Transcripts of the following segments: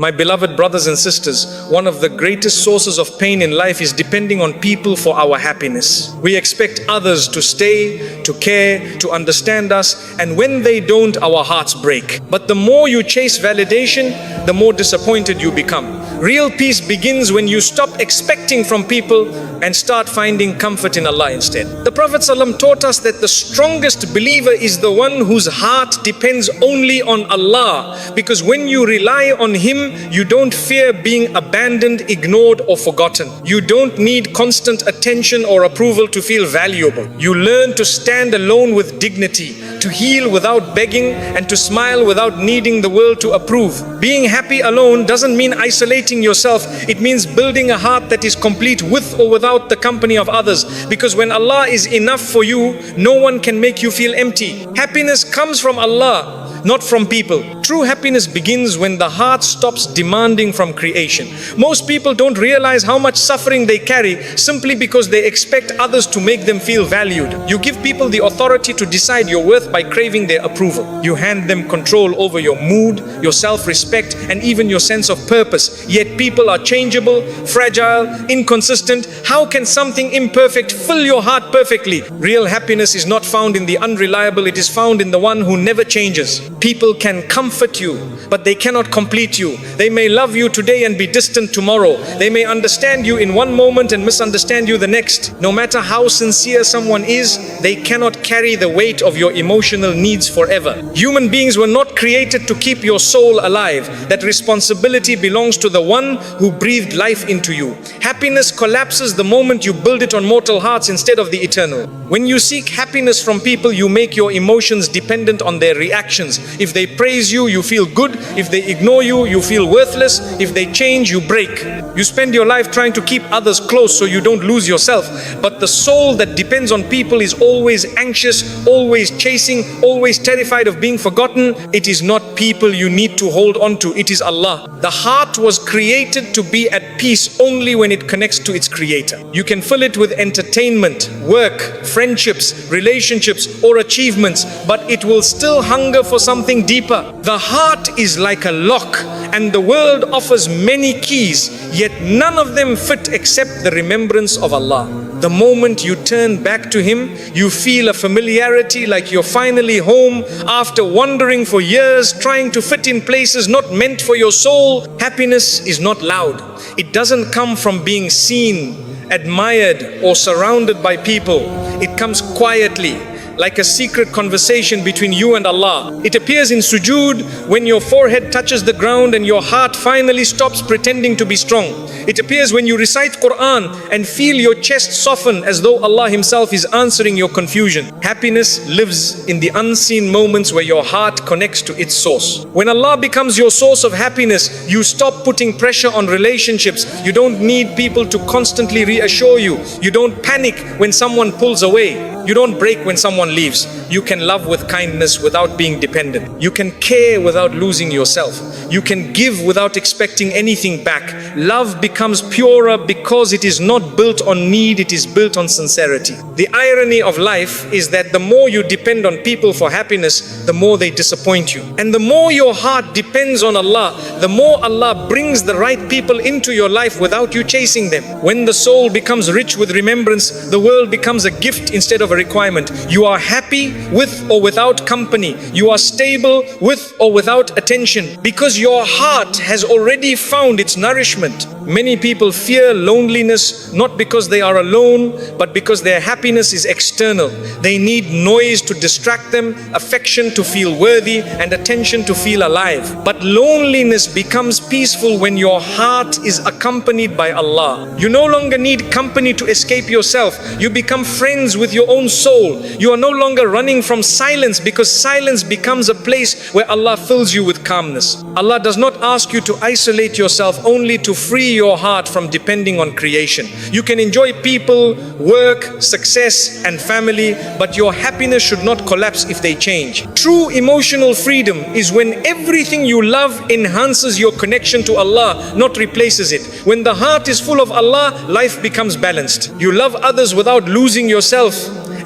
My beloved brothers and sisters, one of the greatest sources of pain in life is depending on people for our happiness. We expect others to stay, to care, to understand us, and when they don't, our hearts break. But the more you chase validation, the more disappointed you become. Real peace begins when you stop expecting from people and start finding comfort in Allah instead. The Prophet ﷺ taught us that the strongest believer is the one whose heart depends only on Allah, because when you rely on Him, you don't fear being abandoned, ignored or forgotten. You don't need constant attention or approval to feel valuable. You learn to stand alone with dignity, to heal without begging, and to smile without needing the world to approve. Being happy alone doesn't mean isolating yourself. It means building a heart that is complete with or without the company of others. Because when Allah is enough for you, no one can make you feel empty. Happiness comes from Allah, not from people. True happiness begins when the heart stops demanding from creation. Most people don't realize how much suffering they carry simply because they expect others to make them feel valued. You give people the authority to decide your worth by craving their approval. You hand them control over your mood, your self-respect, and even your sense of purpose. Yet people are changeable, fragile, inconsistent. How can something imperfect fill your heart perfectly? Real happiness is not found in the unreliable, it is found in the one who never changes. People can comfort you, but they cannot complete you. They may love you today and be distant tomorrow. They may understand you in one moment and misunderstand you the next. No matter how sincere someone is, they cannot carry the weight of your emotional needs forever. Human beings were not created to keep your soul alive. That responsibility belongs to the one who breathed life into you. Happiness collapses the moment you build it on mortal hearts instead of the eternal. When you seek happiness from people, you make your emotions dependent on their reactions. If they praise you, you feel good. If they ignore you, you feel worthless. If they change, you break. You spend your life trying to keep others close so you don't lose yourself. But the soul that depends on people is always anxious, always chasing, always terrified of being forgotten. It is not people you need to hold on to, it is Allah. The heart was created to be at peace only when it connects to its creator. You can fill it with entertainment, work, friendships, relationships, or achievements, but it will still hunger for something deeper. The heart is like a lock, and the world offers many keys, yet none of them fit except the remembrance of Allah. The moment you turn back to Him, you feel a familiarity like you're finally home after wandering for years, trying to fit in places not meant for your soul. Happiness is not loud. It doesn't come from being seen, admired, or surrounded by people. It comes quietly, like a secret conversation between you and Allah. It appears in sujood, when your forehead touches the ground and your heart finally stops pretending to be strong. It appears when you recite Quran and feel your chest soften as though Allah Himself is answering your confusion. Happiness lives in the unseen moments where your heart connects to its source. When Allah becomes your source of happiness, you stop putting pressure on relationships. You don't need people to constantly reassure you. You don't panic when someone pulls away. You don't break when someone leaves. You can love with kindness without being dependent. You can care without losing yourself. You can give without expecting anything back. Love becomes purer because it is not built on need, it is built on sincerity. The irony of life is that the more you depend on people for happiness, the more they disappoint you. And the more your heart depends on Allah, the more Allah brings the right people into your life without you chasing them. When the soul becomes rich with remembrance, the world becomes a gift instead of a requirement. You are happy with or without company. You are stable with or without attention, because your heart has already found its nourishment. Many people fear loneliness not because they are alone, but because their happiness is external. They need noise to distract them, affection to feel worthy, and attention to feel alive. But loneliness becomes peaceful when your heart is accompanied by Allah. You no longer need company to escape yourself. You become friends with your own soul. You are no longer running from silence, because silence becomes a place where Allah fills you with calmness. Allah does not ask you to isolate yourself only to free your heart from depending on creation. You can enjoy people, work, success, and family, but your happiness should not collapse if they change. True emotional freedom is when everything you love enhances your connection to Allah, not replaces it. When the heart is full of Allah, life becomes balanced. You love others without losing yourself,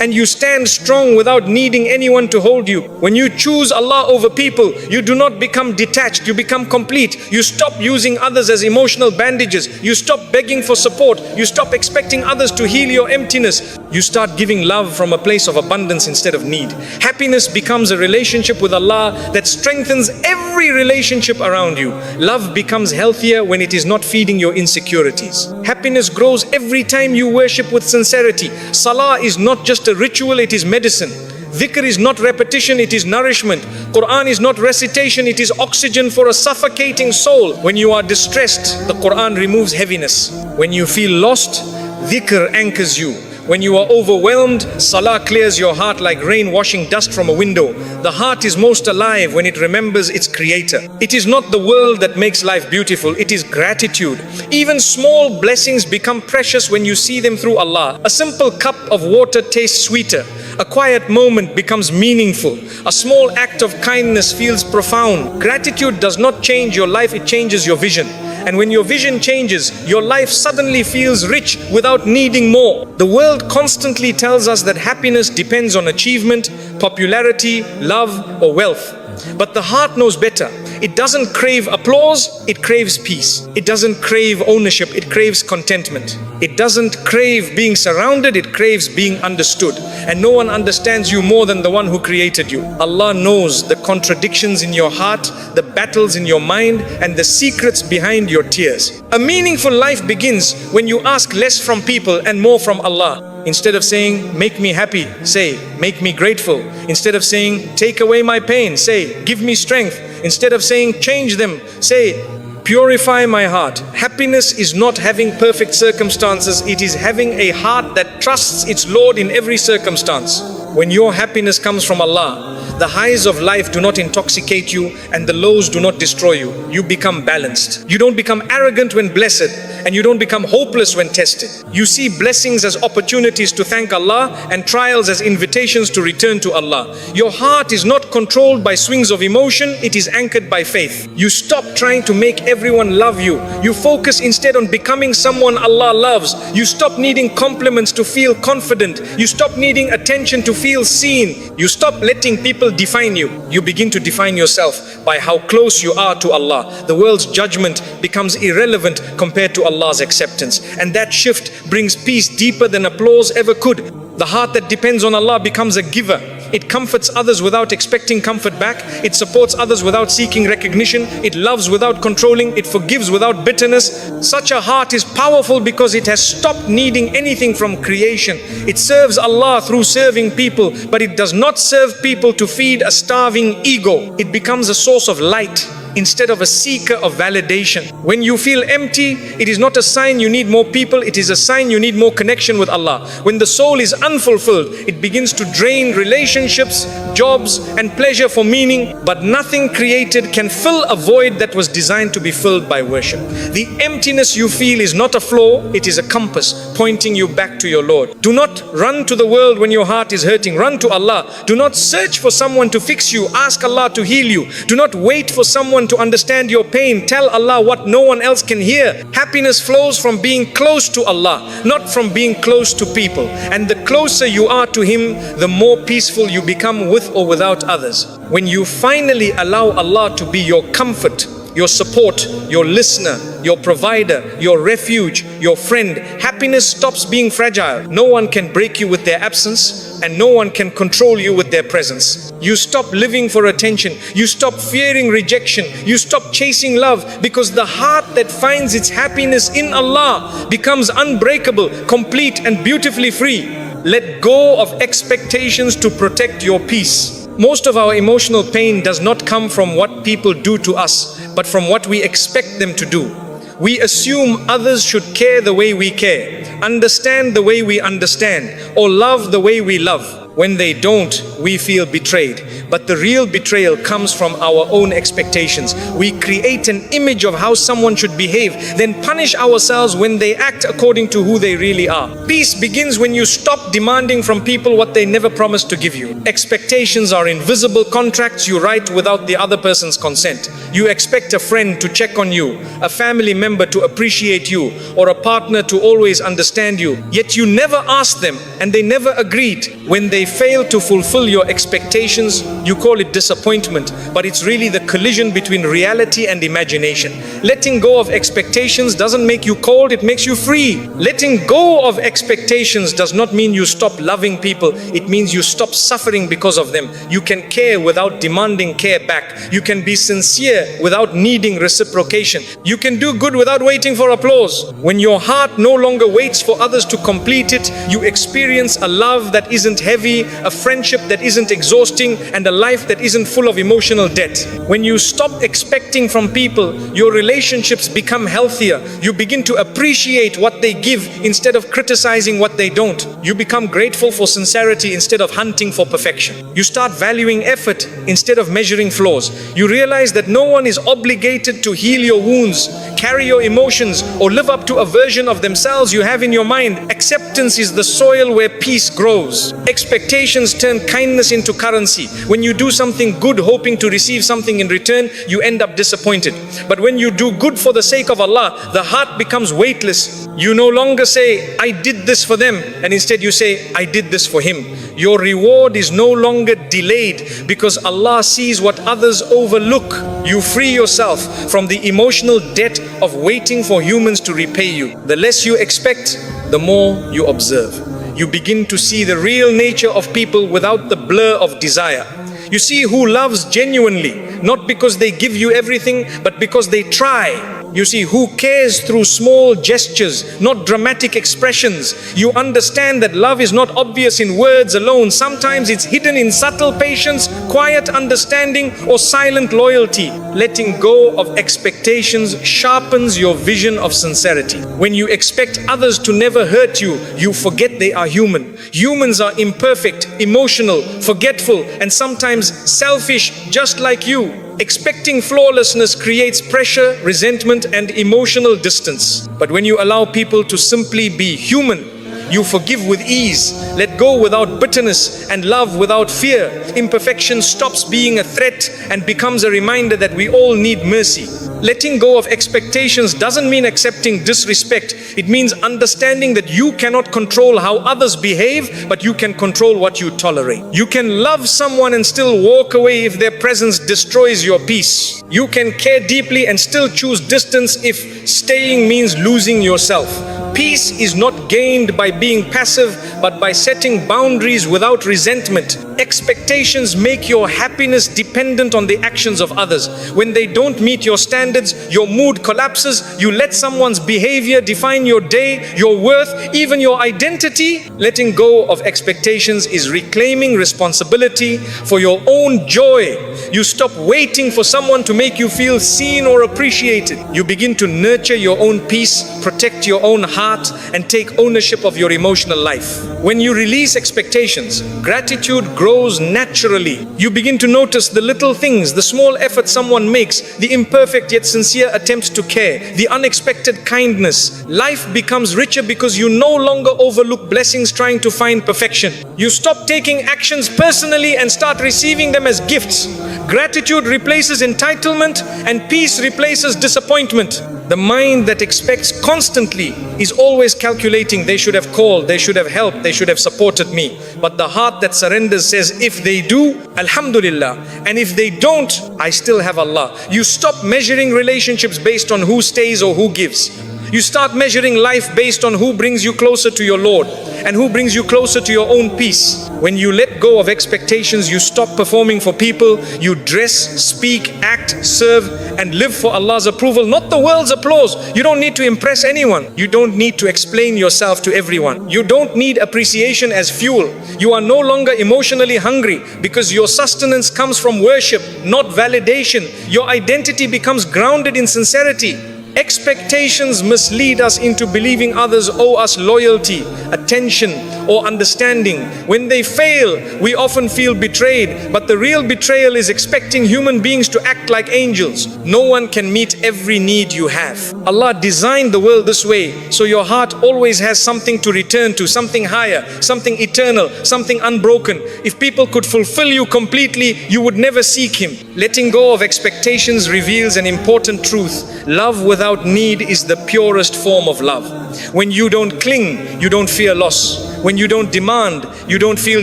and you stand strong without needing anyone to hold you. When you choose Allah over people, you do not become detached, you become complete. You stop using others as emotional bandages. You stop begging for support. You stop expecting others to heal your emptiness. You start giving love from a place of abundance instead of need. Happiness becomes a relationship with Allah that strengthens every relationship around you. Love becomes healthier when it is not feeding your insecurities. Happiness grows every time you worship with sincerity. Salah is not just a ritual, it is medicine. Dhikr is not repetition, it is nourishment. Quran is not recitation, it is oxygen for a suffocating soul. When you are distressed, the Quran removes heaviness. When you feel lost, dhikr anchors you. When you are overwhelmed, salah clears your heart like rain washing dust from a window. The heart is most alive when it remembers its creator. It is not the world that makes life beautiful, it is gratitude. Even small blessings become precious when you see them through Allah. A simple cup of water tastes sweeter. A quiet moment becomes meaningful. A small act of kindness feels profound. Gratitude does not change your life, it changes your vision. And when your vision changes, your life suddenly feels rich without needing more. The world constantly tells us that happiness depends on achievement, popularity, love, or wealth. But the heart knows better. It doesn't crave applause, it craves peace. It doesn't crave ownership, it craves contentment. It doesn't crave being surrounded, it craves being understood. And no one understands you more than the one who created you. Allah knows the contradictions in your heart, the battles in your mind, and the secrets behind your tears. A meaningful life begins when you ask less from people and more from Allah. Instead of saying, make me happy, say, make me grateful. Instead of saying, take away my pain, say, give me strength. Instead of saying, change them, say, purify my heart. Happiness is not having perfect circumstances, it is having a heart that trusts its Lord in every circumstance. When your happiness comes from Allah, the highs of life do not intoxicate you and the lows do not destroy you. You become balanced. You don't become arrogant when blessed, and you don't become hopeless when tested. You see blessings as opportunities to thank Allah and trials as invitations to return to Allah. Your heart is not controlled by swings of emotion, it is anchored by faith. You stop trying to make everyone love you. You focus instead on becoming someone Allah loves. You stop needing compliments to feel confident. You stop needing attention to feel seen. You stop letting people define you. You begin to define yourself by how close you are to Allah. The world's judgment becomes irrelevant compared to Allah's acceptance. And that shift brings peace deeper than applause ever could. The heart that depends on Allah becomes a giver. It comforts others without expecting comfort back. It supports others without seeking recognition. It loves without controlling. It forgives without bitterness. Such a heart is powerful because it has stopped needing anything from creation. It serves Allah through serving people, but it does not serve people to feed a starving ego. It becomes a source of light instead of a seeker of validation. When you feel empty, it is not a sign you need more people, it is a sign you need more connection with Allah. When the soul is unfulfilled, it begins to drain relationships, jobs, and pleasure for meaning, but nothing created can fill a void that was designed to be filled by worship. The emptiness you feel is not a flaw, it is a compass pointing you back to your Lord. Do not run to the world when your heart is hurting, run to Allah. Do not search for someone to fix you, ask Allah to heal you. Do not wait for someone to understand your pain, tell Allah what no one else can hear. Happiness flows from being close to Allah, not from being close to people. And the closer you are to Him, the more peaceful you become with or without others. When you finally allow Allah to be your comfort, your support, your listener, your provider, your refuge, your friend, happiness stops being fragile. No one can break you with their absence, and no one can control you with their presence. You stop living for attention. You stop fearing rejection. You stop chasing love, because the heart that finds its happiness in Allah becomes unbreakable, complete, and beautifully free. Let go of expectations to protect your peace. Most of our emotional pain does not come from what people do to us, but from what we expect them to do. We assume others should care the way we care, understand the way we understand, or love the way we love. When they don't, we feel betrayed. but the real betrayal comes from our own expectations. We create an image of how someone should behave, then punish ourselves when they act according to who they really are. Peace begins when you stop demanding from people what they never promised to give you. Expectations are invisible contracts you write without the other person's consent. You expect a friend to check on you, a family member to appreciate you, or a partner to always understand you. Yet you never asked them and they never agreed. When they fail to fulfill your expectations, you call it disappointment, but it's really the collision between reality and imagination. Letting go of expectations doesn't make you cold, it makes you free. Letting go of expectations does not mean you stop loving people, it means you stop suffering because of them. You can care without demanding care back. You can be sincere without needing reciprocation. You can do good without waiting for applause. When your heart no longer waits for others to complete it, you experience a love that isn't heavy, a friendship that isn't exhausting, and a life that isn't full of emotional debt. When you stop expecting from people, your relationships become healthier. You begin to appreciate what they give instead of criticizing what they don't. You become grateful for sincerity instead of hunting for perfection. You start valuing effort instead of measuring flaws. You realize that no one is obligated to heal your wounds, carry your emotions, or live up to a version of themselves you have in your mind. Acceptance is the soil where peace grows. Expectations turn kindness into currency. When you do something good hoping to receive something in return, you end up disappointed. But when you do good for the sake of Allah, the heart becomes weightless. You no longer say, I did this for them, and instead you say, I did this for him. Your reward is no longer delayed because Allah sees what others overlook. You free yourself from the emotional debt of waiting for humans to repay you. The less you expect, the more you observe. You begin to see the real nature of people without the blur of desire. You see who loves genuinely, not because they give you everything, but because they try. You see who cares through small gestures, not dramatic expressions. You understand that love is not obvious in words alone. Sometimes it's hidden in subtle patience, quiet understanding, or silent loyalty. Letting go of expectations sharpens your vision of sincerity. When you expect others to never hurt you, you forget they are human. Humans are imperfect, emotional, forgetful, and sometimes selfish, just like you. Expecting flawlessness creates pressure, resentment, and emotional distance. But when you allow people to simply be human, you forgive with ease, let go without bitterness, and love without fear. Imperfection stops being a threat and becomes a reminder that we all need mercy. Letting go of expectations doesn't mean accepting disrespect. It means understanding that you cannot control how others behave, but you can control what you tolerate. You can love someone and still walk away if their presence destroys your peace. You can care deeply and still choose distance if staying means losing yourself. Peace is not gained by being passive, but by setting boundaries without resentment. Expectations make your happiness dependent on the actions of others. When they don't meet your standards, your mood collapses. You let someone's behavior define your day, your worth, even your identity. Letting go of expectations is reclaiming responsibility for your own joy. You stop waiting for someone to make you feel seen or appreciated. You begin to nurture your own peace, protect your own heart, and take ownership of your emotional life. When you release expectations, gratitude grows naturally. You begin to notice the little things, the small effort someone makes, the imperfect yet sincere attempts to care, the unexpected kindness. Life becomes richer because you no longer overlook blessings trying to find perfection. You stop taking actions personally and start receiving them as gifts. Gratitude replaces entitlement and peace replaces disappointment. The mind that expects constantly is always calculating, they should have called, they should have helped, they should have supported me. But the heart that surrenders says, if they do, Alhamdulillah. And if they don't, I still have Allah. You stop measuring relationships based on who stays or who gives. You start measuring life based on who brings you closer to your Lord and who brings you closer to your own peace. When you let go of expectations, you stop performing for people. You dress, speak, act, serve, and live for Allah's approval, not the world's applause. You don't need to impress anyone. You don't need to explain yourself to everyone. You don't need appreciation as fuel. You are no longer emotionally hungry because your sustenance comes from worship, not validation. Your identity becomes grounded in sincerity. Expectations mislead us into believing others owe us loyalty, attention, or understanding. When they fail, we often feel betrayed, but the real betrayal is expecting human beings to act like angels. No one can meet every need you have. Allah designed the world this way, so your heart always has something to return to, something higher, something eternal, something unbroken. If people could fulfill you completely, you would never seek Him. Letting go of expectations reveals an important truth. Love without need is the purest form of love. When you don't cling, you don't fear loss. When you don't demand, you don't feel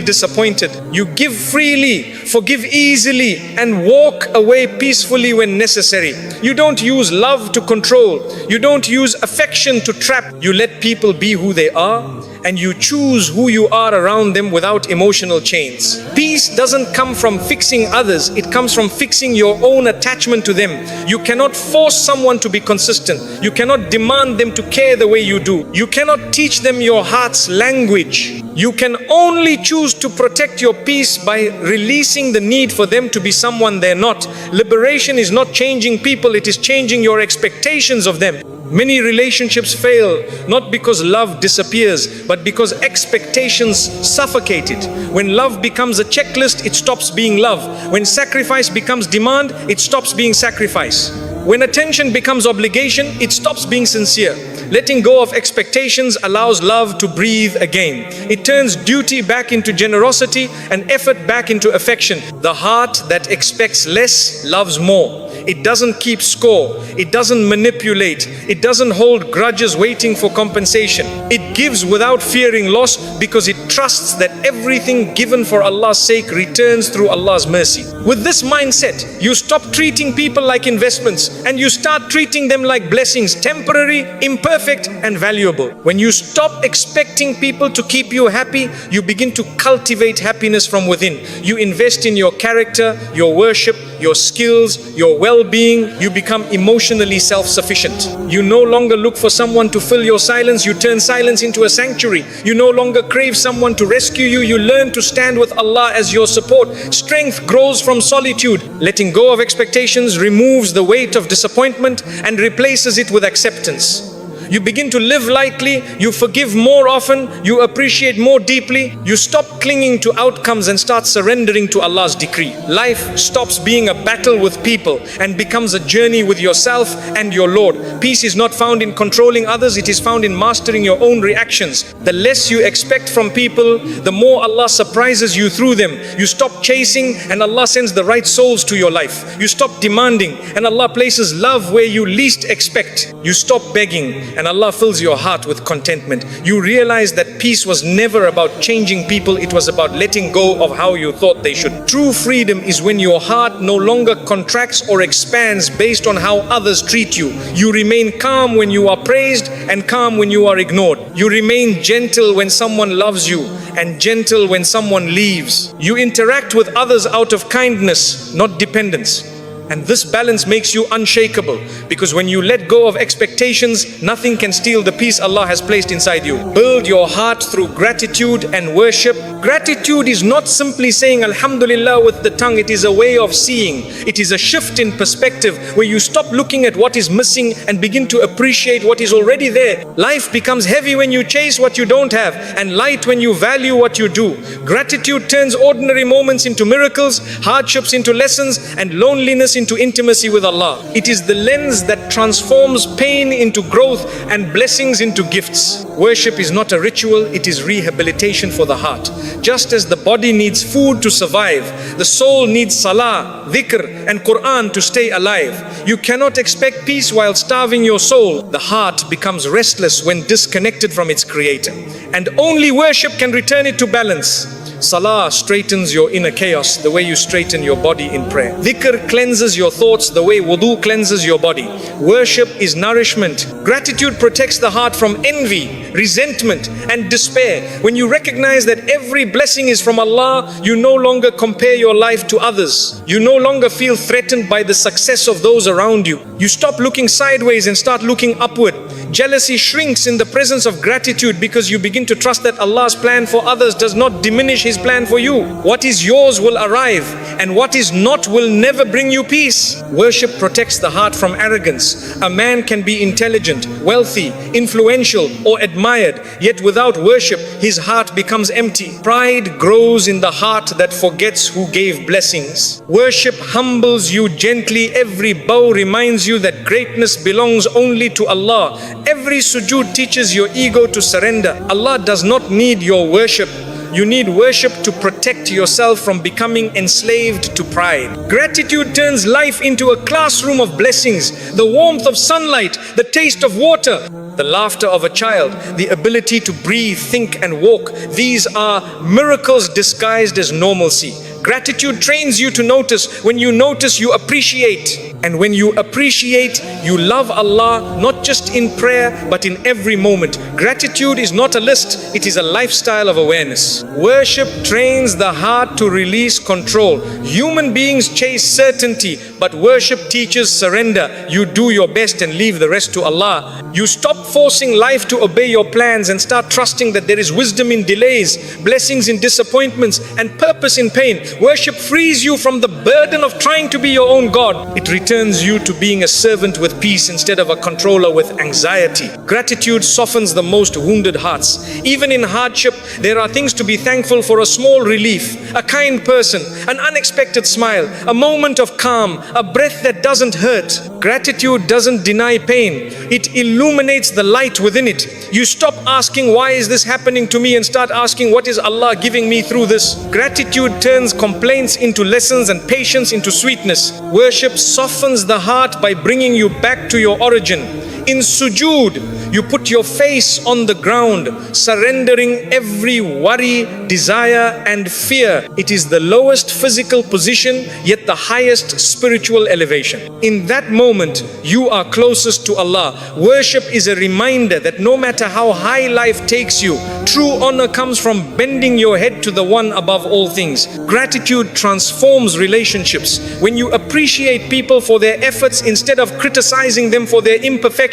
disappointed. You give freely, forgive easily, and walk away peacefully when necessary. You don't use love to control. You don't use affection to trap. You let people be who they are, and you choose who you are around them without emotional chains. Peace doesn't come from fixing others, it comes from fixing your own attachment to them. You cannot force someone to be consistent. You cannot demand them to care the way you do. You cannot teach them your heart's language. You can only choose to protect your peace by releasing the need for them to be someone they're not. Liberation is not changing people, it is changing your expectations of them. Many relationships fail not because love disappears, but because expectations suffocate it. When love becomes a checklist, it stops being love. When sacrifice becomes demand, it stops being sacrifice. When attention becomes obligation, it stops being sincere. Letting go of expectations allows love to breathe again. It turns duty back into generosity and effort back into affection. The heart that expects less loves more. It doesn't keep score. It doesn't manipulate. It doesn't hold grudges waiting for compensation. It gives without fearing loss because it trusts that everything given for Allah's sake returns through Allah's mercy. With this mindset, you stop treating people like investments and you start treating them like blessings, temporary, imperfect, and valuable. When you stop expecting people to keep you happy, you begin to cultivate happiness from within. You invest in your character, your worship, your skills, your well-being. You become emotionally self-sufficient. You no longer look for someone to fill your silence. You turn silence into a sanctuary. You no longer crave someone to rescue you. You learn to stand with Allah as your support. Strength grows from solitude. Letting go of expectations removes the weight of disappointment and replaces it with acceptance. You begin to live lightly, you forgive more often, you appreciate more deeply, you stop clinging to outcomes and start surrendering to Allah's decree. Life stops being a battle with people and becomes a journey with yourself and your Lord. Peace is not found in controlling others, it is found in mastering your own reactions. The less you expect from people, the more Allah surprises you through them. You stop chasing and Allah sends the right souls to your life. You stop demanding and Allah places love where you least expect. You stop begging and Allah fills your heart with contentment. You realize that peace was never about changing people, it was about letting go of how you thought they should. True freedom is when your heart no longer contracts or expands based on how others treat you. You remain calm when you are praised and calm when you are ignored. You remain gentle when someone loves you and gentle when someone leaves. You interact with others out of kindness, not dependence. And this balance makes you unshakable, because when you let go of expectations, nothing can steal the peace Allah has placed inside you. Build your heart through gratitude and worship. Gratitude is not simply saying Alhamdulillah with the tongue, it is a way of seeing. It is a shift in perspective where you stop looking at what is missing and begin to appreciate what is already there. Life becomes heavy when you chase what you don't have and light when you value what you do. Gratitude turns ordinary moments into miracles, hardships into lessons, and loneliness into intimacy with Allah. It is the lens that transforms pain into growth and blessings into gifts. Worship is not a ritual, it is rehabilitation for the heart. Just as the body needs food to survive, the soul needs salah, dhikr, and Quran to stay alive. You cannot expect peace while starving your soul. The heart becomes restless when disconnected from its creator, and only worship can return it to balance. Salah straightens your inner chaos the way you straighten your body in prayer. Dhikr cleanses your thoughts the way wudu cleanses your body. Worship is nourishment. Gratitude protects the heart from envy, resentment, and despair. When you recognize that every blessing is from Allah, you no longer compare your life to others. You no longer feel threatened by the success of those around you. You stop looking sideways and start looking upward. Jealousy shrinks in the presence of gratitude because you begin to trust that Allah's plan for others does not diminish His plan for you. What is yours will arrive, and what is not will never bring you peace. Worship protects the heart from arrogance. A man can be intelligent, wealthy, influential, or admired, yet without worship, his heart becomes empty. Pride grows in the heart that forgets who gave blessings. Worship humbles you gently. Every bow reminds you that greatness belongs only to Allah. Every sujood teaches your ego to surrender. Allah does not need your worship. You need worship to protect yourself from becoming enslaved to pride. Gratitude turns life into a classroom of blessings. The warmth of sunlight, the taste of water, the laughter of a child, the ability to breathe, think and walk. These are miracles disguised as normalcy. Gratitude trains you to notice. When you notice, you appreciate. And when you appreciate, you love Allah, not just in prayer, but in every moment. Gratitude is not a list, it is a lifestyle of awareness. Worship trains the heart to release control. Human beings chase certainty, but worship teaches surrender. You do your best and leave the rest to Allah. You stop forcing life to obey your plans and start trusting that there is wisdom in delays, blessings in disappointments, and purpose in pain. Worship frees you from the burden of trying to be your own God. It returns you to being a servant with peace instead of a controller with anxiety. Gratitude softens the most wounded hearts. Even in hardship, there are things to be thankful for: a small relief, a kind person, an unexpected smile, a moment of calm, a breath that doesn't hurt. Gratitude doesn't deny pain. It illuminates the light within it. You stop asking, why is this happening to me, and start asking, what is Allah giving me through this? Gratitude turns complaints into lessons and patience into sweetness. Worship softens the heart by bringing you back to your origin. In sujood, you put your face on the ground, surrendering every worry, desire and fear. It is the lowest physical position, yet the highest spiritual elevation. In that moment, you are closest to Allah. Worship is a reminder that no matter how high life takes you, true honor comes from bending your head to the one above all things. Gratitude transforms relationships. When you appreciate people for their efforts instead of criticizing them for their imperfections,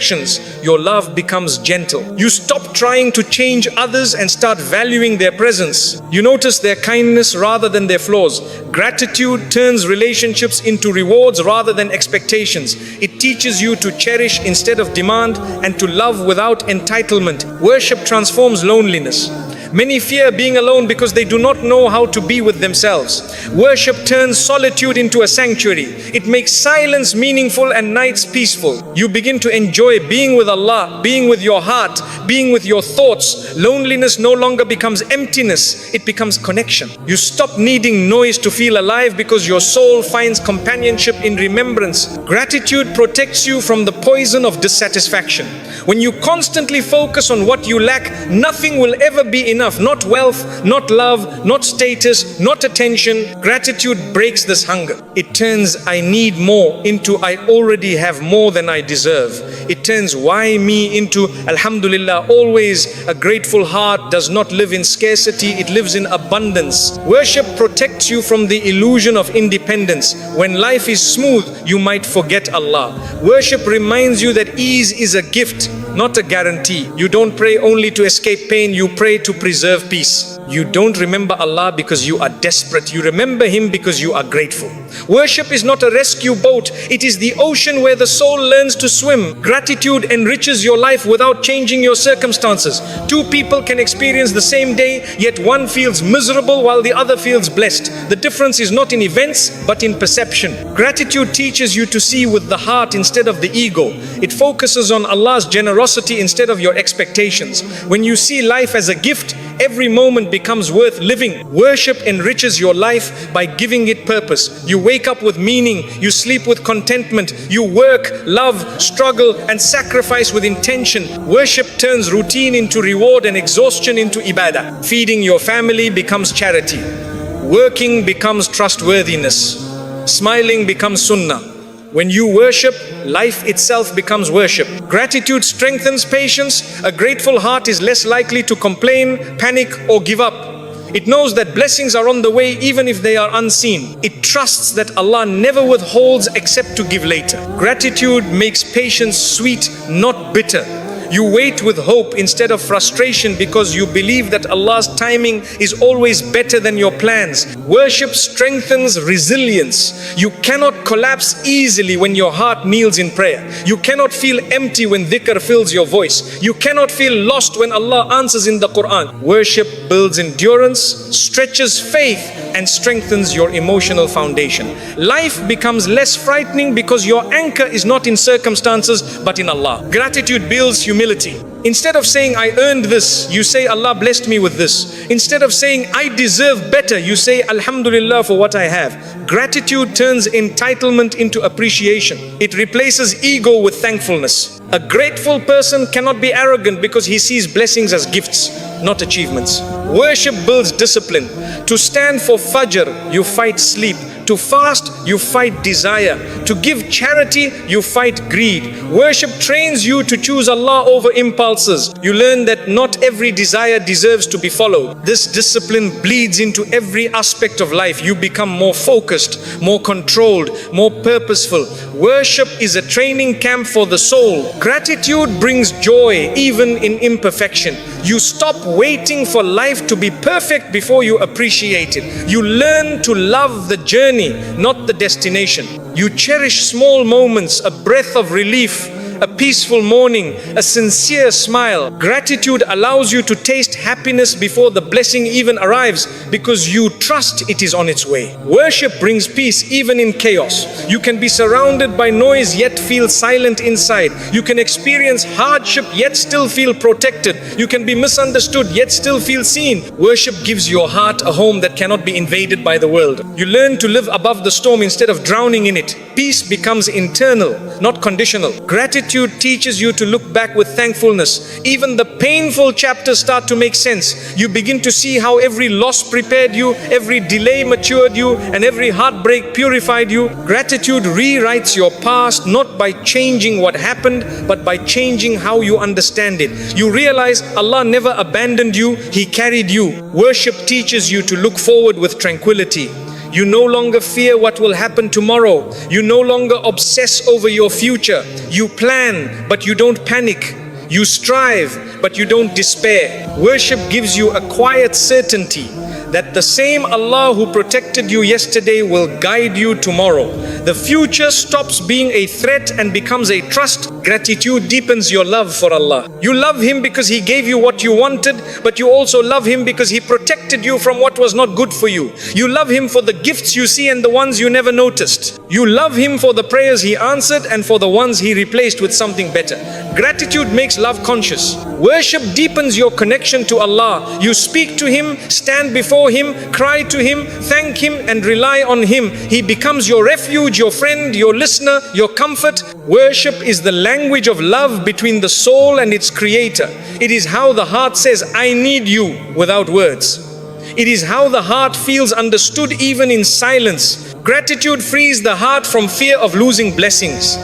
your love becomes gentle. You stop trying to change others and start valuing their presence. You notice their kindness rather than their flaws. Gratitude turns relationships into rewards rather than expectations. It teaches you to cherish instead of demand and to love without entitlement. Worship transforms loneliness. Many fear being alone because they do not know how to be with themselves. Worship turns solitude into a sanctuary. It makes silence meaningful and nights peaceful. You begin to enjoy being with Allah, being with your heart, being with your thoughts. Loneliness no longer becomes emptiness, it becomes connection. You stop needing noise to feel alive because your soul finds companionship in remembrance. Gratitude protects you from the poison of dissatisfaction. When you constantly focus on what you lack, nothing will ever be enough. Not wealth, not love, not status, not attention. Gratitude breaks this hunger. It turns I need more into I already have more than I deserve. It turns why me into Alhamdulillah. Always a grateful heart does not live in scarcity, it lives in abundance. Worship protects you from the illusion of independence. When life is smooth, you might forget Allah. Worship reminds you that ease is a gift, not a guarantee. You don't pray only to escape pain, you pray to preserve peace. You don't remember Allah because you are desperate. You remember Him because you are grateful. Worship is not a rescue boat. It is the ocean where the soul learns to swim. Gratitude enriches your life without changing your circumstances. Two people can experience the same day, yet one feels miserable while the other feels blessed. The difference is not in events, but in perception. Gratitude teaches you to see with the heart instead of the ego. It focuses on Allah's generosity instead of your expectations. When you see life as a gift, every moment becomes worth living. Worship enriches your life by giving it purpose. You wake up with meaning, you sleep with contentment, you work, love, struggle and sacrifice with intention. Worship turns routine into reward and exhaustion into ibadah. Feeding your family becomes charity. Working becomes trustworthiness. Smiling becomes sunnah. When you worship, life itself becomes worship. Gratitude strengthens patience. A grateful heart is less likely to complain, panic or give up. It knows that blessings are on the way even if they are unseen. It trusts that Allah never withholds except to give later. Gratitude makes patience sweet, not bitter. You wait with hope instead of frustration because you believe that Allah's timing is always better than your plans. Worship strengthens resilience. You cannot collapse easily when your heart kneels in prayer. You cannot feel empty when dhikr fills your voice. You cannot feel lost when Allah answers in the Quran. Worship builds endurance, stretches faith, and strengthens your emotional foundation. Life becomes less frightening because your anchor is not in circumstances but in Allah. Gratitude builds humility. Instead of saying, I earned this, you say, Allah blessed me with this. Instead of saying, I deserve better, you say, Alhamdulillah for what I have. Gratitude turns entitlement into appreciation. It replaces ego with thankfulness. A grateful person cannot be arrogant because he sees blessings as gifts, not achievements. Worship builds discipline. To stand for Fajr, you fight sleep. To fast, you fight desire. To give charity, you fight greed. Worship trains you to choose Allah over impulses. You learn that not every desire deserves to be followed. This discipline bleeds into every aspect of life. You become more focused, more controlled, more purposeful. Worship is a training camp for the soul. Gratitude brings joy even in imperfection. You stop waiting for life to be perfect before you appreciate it. You learn to love the journey, not the destination. You cherish small moments, a breath of relief, a peaceful morning, a sincere smile. Gratitude allows you to taste happiness before the blessing even arrives because you trust it is on its way. Worship brings peace even in chaos. You can be surrounded by noise yet feel silent inside. You can experience hardship yet still feel protected. You can be misunderstood yet still feel seen. Worship gives your heart a home that cannot be invaded by the world. You learn to live above the storm instead of drowning in it. Peace becomes internal, not conditional. Gratitude teaches you to look back with thankfulness. Even the painful chapters start to make sense. You begin to see how every loss prepared you, every delay matured you, and every heartbreak purified you. Gratitude rewrites your past not by changing what happened, but by changing how you understand it. You realize Allah never abandoned you, He carried you. Worship teaches you to look forward with tranquility. You no longer fear what will happen tomorrow. You no longer obsess over your future. You plan, but you don't panic. You strive, but you don't despair. Worship gives you a quiet certainty that the same Allah who protected you yesterday will guide you tomorrow. The future stops being a threat and becomes a trust. Gratitude deepens your love for Allah. You love Him because He gave you what you wanted, but you also love Him because He protected you from what was not good for you. You love Him for the gifts you see and the ones you never noticed. You love Him for the prayers He answered and for the ones He replaced with something better. Gratitude makes love conscious. Worship deepens your connection to Allah. You speak to Him, stand before Him, cry to Him, thank Him, and rely on Him. He becomes your refuge, your friend, your listener, your comfort. Worship is the language of love between the soul and its creator. It is how the heart says, I need you, without words. It is how the heart feels understood even in silence. Gratitude frees the heart from fear of losing blessings.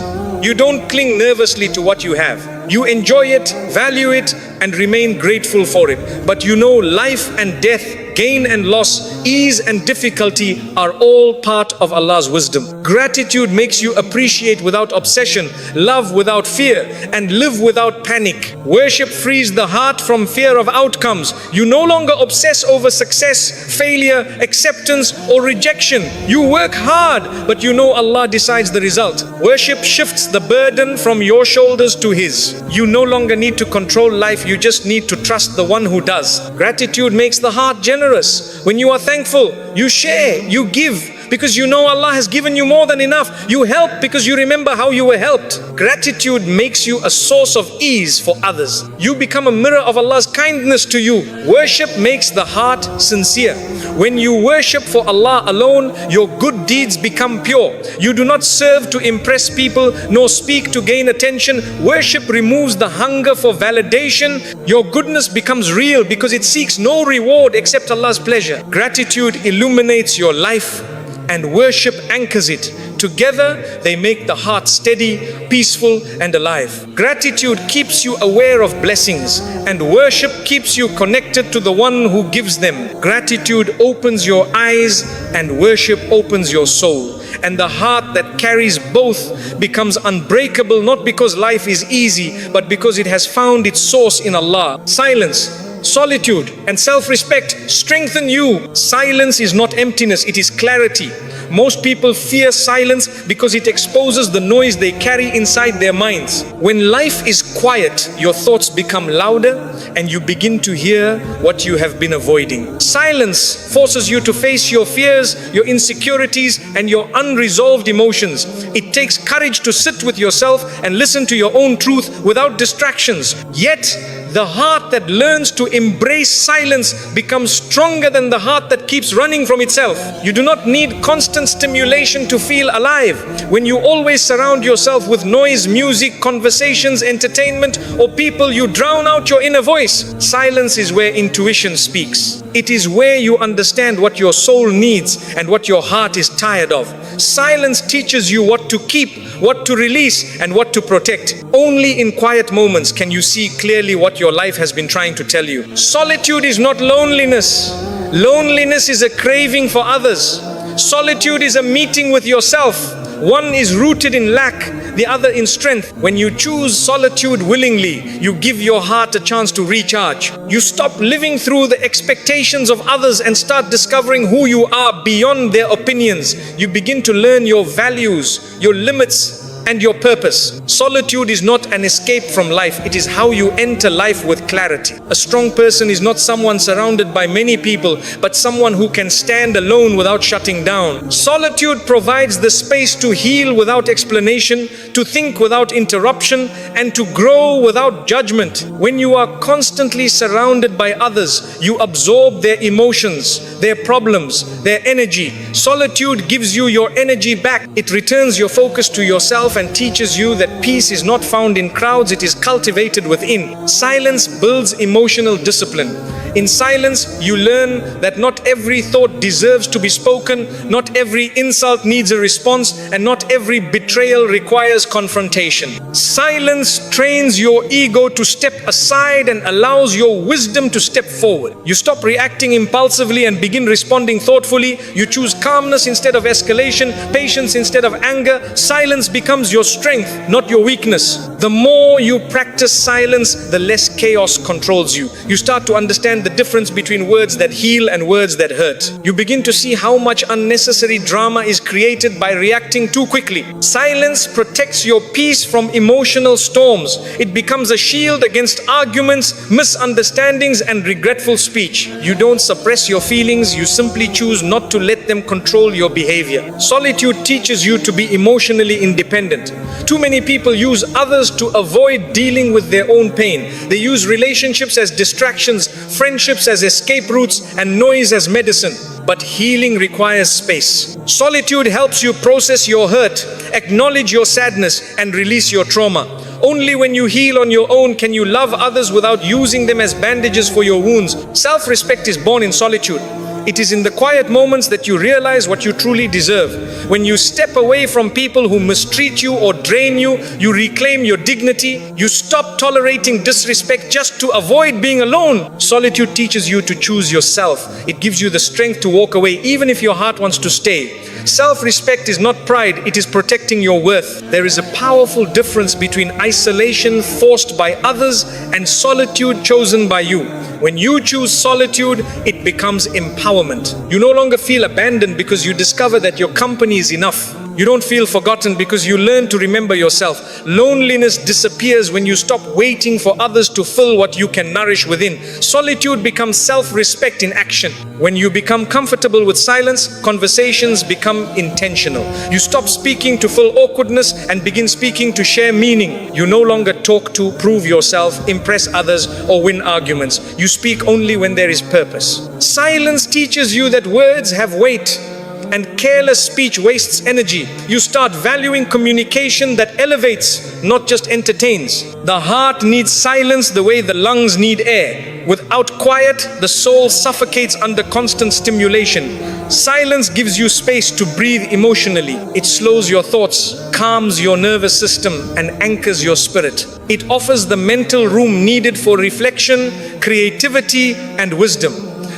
You don't cling nervously to what you have. You enjoy it, value it, and remain grateful for it. But you know life and death, gain and loss, ease and difficulty are all part of Allah's wisdom. Gratitude makes you appreciate without obsession, love without fear, and live without panic. Worship frees the heart from fear of outcomes. You no longer obsess over success, failure, acceptance, or rejection. You work hard, but you know Allah decides the result. Worship shifts the burden from your shoulders to His. You no longer need to control life, you just need to trust the one who does. Gratitude makes the heart generous. When you are thankful, you share, you give, because you know Allah has given you more than enough. You help because you remember how you were helped. Gratitude makes you a source of ease for others. You become a mirror of Allah's kindness to you. Worship makes the heart sincere. When you worship for Allah alone, your good deeds become pure. You do not serve to impress people, nor speak to gain attention. Worship removes the hunger for validation. Your goodness becomes real because it seeks no reward except Allah's pleasure. Gratitude illuminates your life, and worship anchors it. Together, they make the heart steady, peaceful, and alive. Gratitude keeps you aware of blessings, and worship keeps you connected to the one who gives them. Gratitude opens your eyes, and worship opens your soul. And the heart that carries both becomes unbreakable, not because life is easy, but because it has found its source in Allah. Silence, solitude, and self-respect strengthen you. Silence is not emptiness, it is clarity. Most people fear silence because it exposes the noise they carry inside their minds. When life is quiet, your thoughts become louder and you begin to hear what you have been avoiding. Silence forces you to face your fears, your insecurities, and your unresolved emotions. It takes courage to sit with yourself and listen to your own truth without distractions. Yet, the heart that learns to embrace silence becomes stronger than the heart that keeps running from itself. You do not need constant stimulation to feel alive. When you always surround yourself with noise, music, conversations, entertainment, or people, you drown out your inner voice. Silence is where intuition speaks. It is where you understand what your soul needs and what your heart is tired of. Silence teaches you what to keep, what to release, and what to protect. Only in quiet moments can you see clearly what your life has been trying to tell you. Solitude is not loneliness. Loneliness is a craving for others. Solitude is a meeting with yourself. One is rooted in lack, the other in strength. When you choose solitude willingly, you give your heart a chance to recharge. You stop living through the expectations of others and start discovering who you are beyond their opinions. You begin to learn your values, your limits, and your purpose. Solitude is not an escape from life, it is how you enter life with clarity. A strong person is not someone surrounded by many people, but someone who can stand alone without shutting down. Solitude provides the space to heal without explanation, to think without interruption, and to grow without judgment. When you are constantly surrounded by others, you absorb their emotions, their problems, their energy. Solitude gives you your energy back. It returns your focus to yourself and teaches you that peace is not found in crowds, it is cultivated within. Silence builds emotional discipline. In silence, you learn that not every thought deserves to be spoken, not every insult needs a response, and not every betrayal requires confrontation. Silence trains your ego to step aside and allows your wisdom to step forward. You stop reacting impulsively and begin responding thoughtfully. You choose calmness instead of escalation, patience instead of anger. Silence becomes your strength, not your weakness. The more you practice silence, the less chaos controls you. You start to understand the difference between words that heal and words that hurt. You begin to see how much unnecessary drama is created by reacting too quickly. Silence protects your peace from emotional storms. It becomes a shield against arguments, misunderstandings, and regretful speech. You don't suppress your feelings, you simply choose not to let them control your behavior. Solitude teaches you to be emotionally independent. Too many people use others to avoid dealing with their own pain. They use relationships as distractions, friendships as escape routes, and noise as medicine. But healing requires space. Solitude helps you process your hurt, acknowledge your sadness, and release your trauma. Only when you heal on your own can you love others without using them as bandages for your wounds. Self-respect is born in solitude. It is in the quiet moments that you realize what you truly deserve. When you step away from people who mistreat you or drain you, you reclaim your dignity. You stop tolerating disrespect just to avoid being alone. Solitude teaches you to choose yourself. It gives you the strength to walk away even if your heart wants to stay. Self-respect is not pride, it is protecting your worth. There is a powerful difference between isolation forced by others and solitude chosen by you. When you choose solitude, it becomes empowerment. You no longer feel abandoned because you discover that your company is enough. You don't feel forgotten because you learn to remember yourself. Loneliness disappears when you stop waiting for others to fill what you can nourish within. Solitude becomes self-respect in action. When you become comfortable with silence, conversations become intentional. You stop speaking to fill awkwardness and begin speaking to share meaning. You no longer talk to prove yourself, impress others, or win arguments. You speak only when there is purpose. Silence teaches you that words have weight, and careless speech wastes energy. You start valuing communication that elevates, not just entertains. The heart needs silence the way the lungs need air. Without quiet, the soul suffocates under constant stimulation. Silence gives you space to breathe emotionally. It slows your thoughts, calms your nervous system, and anchors your spirit. It offers the mental room needed for reflection, creativity, and wisdom.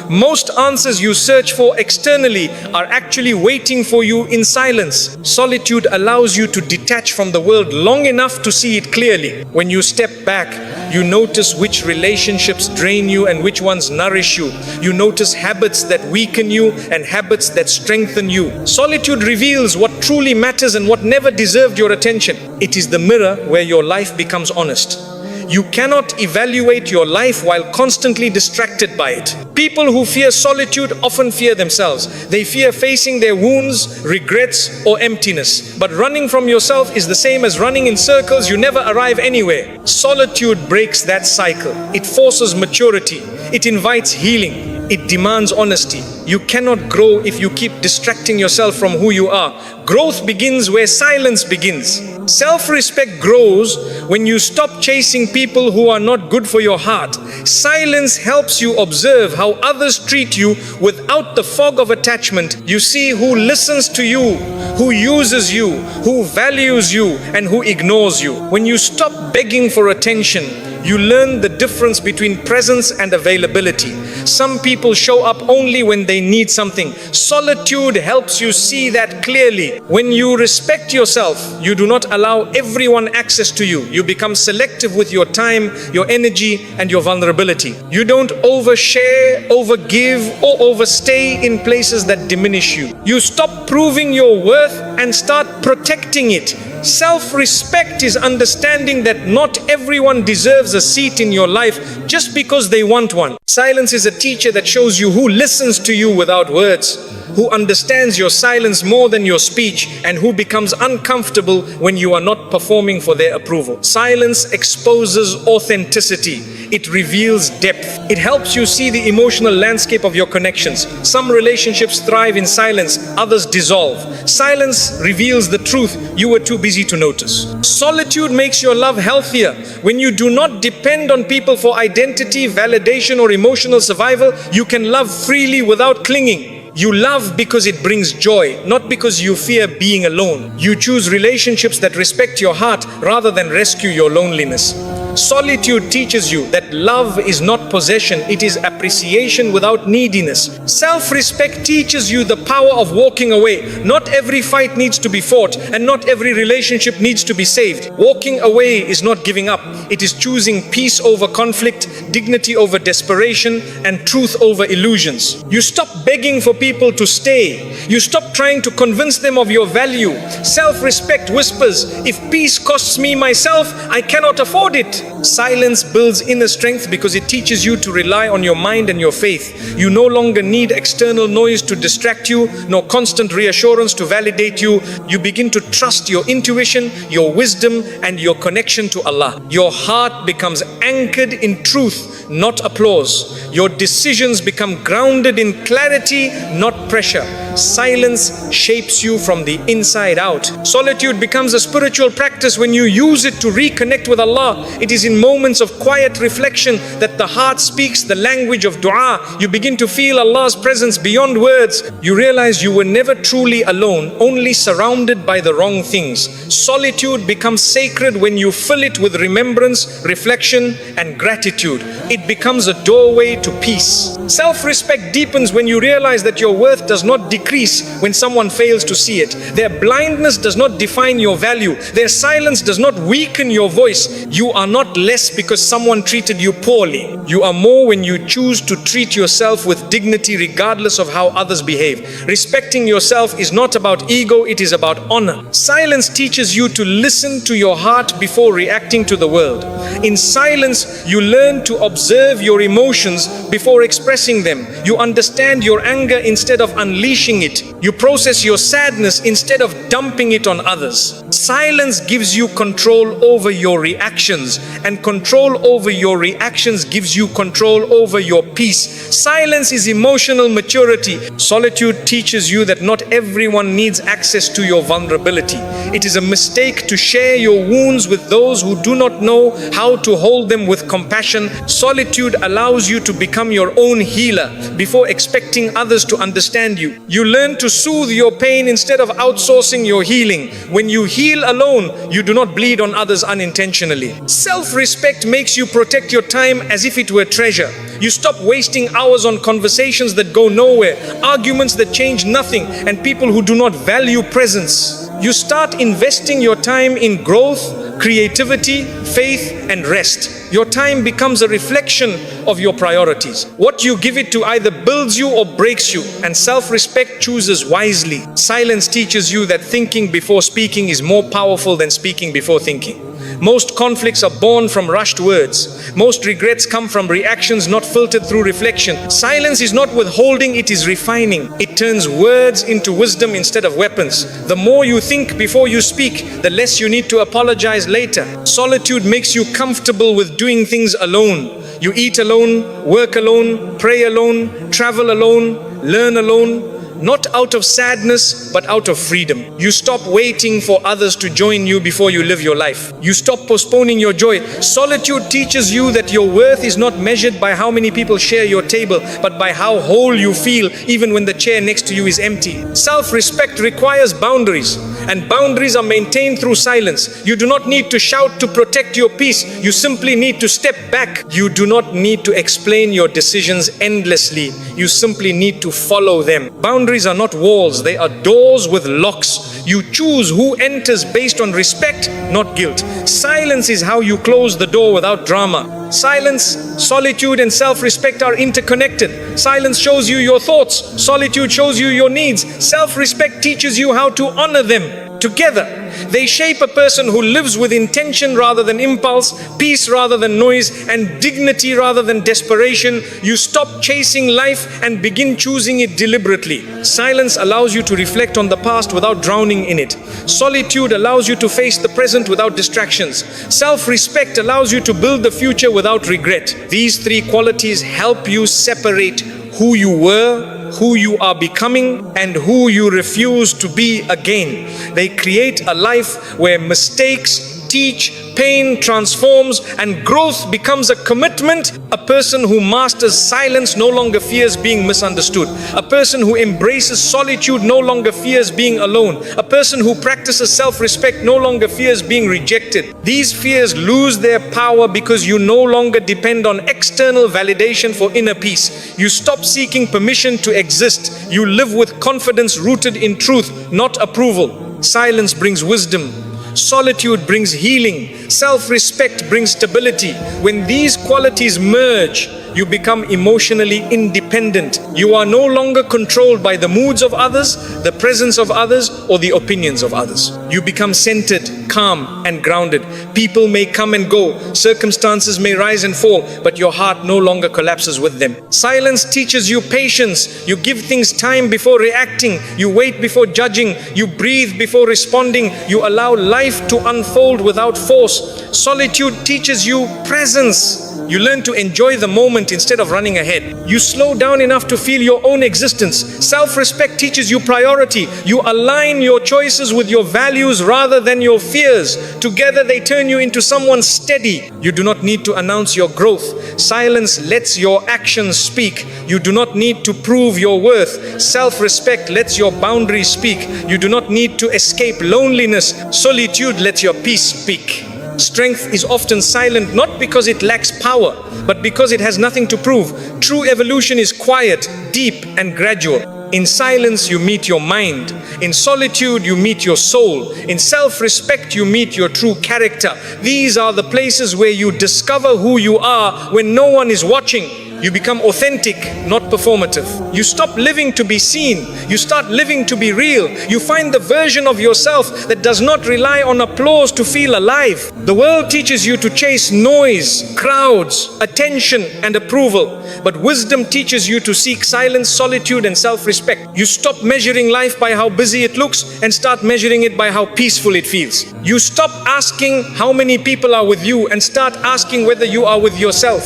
Most answers you search for externally are actually waiting for you in silence. Solitude allows you to detach from the world long enough to see it clearly. When you step back, you notice which relationships drain you and which ones nourish you. You notice habits that weaken you and habits that strengthen you. Solitude reveals what truly matters and what never deserved your attention. It is the mirror where your life becomes honest. You cannot evaluate your life while constantly distracted by it. People who fear solitude often fear themselves. They fear facing their wounds, regrets, or emptiness. But running from yourself is the same as running in circles. You never arrive anywhere. Solitude breaks that cycle. It forces maturity. It invites healing. It demands honesty. You cannot grow if you keep distracting yourself from who you are. Growth begins where silence begins. Self-respect grows when you stop chasing people who are not good for your heart. Silence helps you observe how others treat you without the fog of attachment. You see who listens to you, who uses you, who values you, and who ignores you. When you stop begging for attention, you learn the difference between presence and availability. Some people show up only when they need something. Solitude helps you see that clearly. When you respect yourself, you do not allow everyone access to you. You become selective with your time, your energy, and your vulnerability. You don't overshare, overgive, or overstay in places that diminish you. You stop proving your worth and start protecting it. Self-respect is understanding that not everyone deserves a seat in your life just because they want one. Silence is a teacher that shows you who listens to you without words, who understands your silence more than your speech, and who becomes uncomfortable when you are not performing for their approval. Silence exposes authenticity. It reveals depth. It helps you see the emotional landscape of your connections. Some relationships thrive in silence, others dissolve. Silence reveals the truth you were too busy to notice. Solitude makes your love healthier. When you do not depend on people for identity, validation, or emotional survival, you can love freely without clinging. You love because it brings joy, not because you fear being alone. You choose relationships that respect your heart rather than rescue your loneliness. Solitude teaches you that love is not possession, it is appreciation without neediness. Self-respect teaches you the power of walking away. Not every fight needs to be fought, and not every relationship needs to be saved. Walking away is not giving up. It is choosing peace over conflict, dignity over desperation, and truth over illusions. You stop begging for people to stay. You stop trying to convince them of your value. Self-respect whispers, if peace costs me myself, I cannot afford it. Silence builds inner strength because it teaches you to rely on your mind and your faith. You no longer need external noise to distract you, nor constant reassurance to validate you. You begin to trust your intuition, your wisdom, and your connection to Allah. Your heart becomes anchored in truth, not applause. Your decisions become grounded in clarity, not pressure. Silence shapes you from the inside out. Solitude becomes a spiritual practice when you use it to reconnect with Allah. It is in moments of quiet reflection that the heart speaks the language of dua. You begin to feel Allah's presence beyond words. You realize you were never truly alone, only surrounded by the wrong things. Solitude becomes sacred when you fill it with remembrance, reflection, and gratitude. It becomes a doorway to peace. Self-respect deepens when you realize that your worth does not decrease when someone fails to see it. Their blindness does not define your value. Their silence does not weaken your voice. You are not less because someone treated you poorly. You are more when you choose to treat yourself with dignity regardless of how others behave. Respecting yourself is not about ego, it is about honor. Silence teaches you to listen to your heart before reacting to the world. In silence, you learn to observe your emotions before expressing them. You understand your anger instead of unleashing it. You process your sadness instead of dumping it on others. Silence gives you control over your reactions, and control over your reactions gives you control over your peace. Silence is emotional maturity. Solitude teaches you that not everyone needs access to your vulnerability. It is a mistake to share your wounds with those who do not know how to hold them with compassion. Solitude allows you to become your own healer before expecting others to understand you. You learn to to soothe your pain instead of outsourcing your healing. When you heal alone, you do not bleed on others unintentionally. Self-respect makes you protect your time as if it were treasure. You stop wasting hours on conversations that go nowhere, arguments that change nothing, and people who do not value presence. You start investing your time in growth, creativity, faith, and rest. Your time becomes a reflection of your priorities. What you give it to either builds you or breaks you, and self-respect chooses wisely. Silence teaches you that thinking before speaking is more powerful than speaking before thinking. Most conflicts are born from rushed words. Most regrets come from reactions not filtered through reflection. Silence is not withholding, it is refining. It turns words into wisdom instead of weapons. The more you think before you speak, the less you need to apologize later. Solitude makes you comfortable with doing things alone. You eat alone, work alone, pray alone, travel alone, learn alone. Not out of sadness, but out of freedom. You stop waiting for others to join you before you live your life. You stop postponing your joy. Solitude teaches you that your worth is not measured by how many people share your table, but by how whole you feel even when the chair next to you is empty. Self-respect requires boundaries, and boundaries are maintained through silence. You do not need to shout to protect your peace. You simply need to step back. You do not need to explain your decisions endlessly. You simply need to follow them. Boundaries are not walls, they are doors with locks. You choose who enters based on respect, not guilt. Silence is how you close the door without drama. Silence, solitude, and self-respect are interconnected. Silence shows you your thoughts. Solitude shows you your needs. Self-respect teaches you how to honor them. Together, they shape a person who lives with intention rather than impulse, peace rather than noise, and dignity rather than desperation. You stop chasing life and begin choosing it deliberately. Silence allows you to reflect on the past without drowning in it. Solitude allows you to face the present without distractions. Self-respect allows you to build the future without regret. These three qualities help you separate who you were, who you are becoming, and who you refuse to be again. They create a life where mistakes teach, pain transforms, and growth becomes a commitment. A person who masters silence no longer fears being misunderstood. A person who embraces solitude no longer fears being alone. A person who practices self-respect no longer fears being rejected. These fears lose their power because you no longer depend on external validation for inner peace. You stop seeking permission to exist. You live with confidence rooted in truth, not approval. Silence brings wisdom. Solitude brings healing. Self-respect brings stability. When these qualities merge, you become emotionally independent. You are no longer controlled by the moods of others, the presence of others, or the opinions of others. You become centered, calm, and grounded. People may come and go, circumstances may rise and fall, but your heart no longer collapses with them. Silence teaches you patience. You give things time before reacting. You wait before judging. You breathe before responding. You allow life to unfold without force. Solitude teaches you presence. You learn to enjoy the moment instead of running ahead. You slow down enough to feel your own existence. Self-respect teaches you priority. You align your choices with your values rather than your fears. Together they turn you into someone steady. You do not need to announce your growth. Silence lets your actions speak. You do not need to prove your worth. Self-respect lets your boundaries speak. You do not need to escape loneliness. Solitude lets your peace speak. Strength is often silent not because it lacks power, but because it has nothing to prove. True evolution is quiet, deep, and gradual. In silence, you meet your mind. In solitude, you meet your soul. In self-respect, you meet your true character. These are the places where you discover who you are when no one is watching. You become authentic, not performative. You stop living to be seen. You start living to be real. You find the version of yourself that does not rely on applause to feel alive. The world teaches you to chase noise, crowds, attention, and approval. But wisdom teaches you to seek silence, solitude, and self-respect. You stop measuring life by how busy it looks and start measuring it by how peaceful it feels. You stop asking how many people are with you and start asking whether you are with yourself.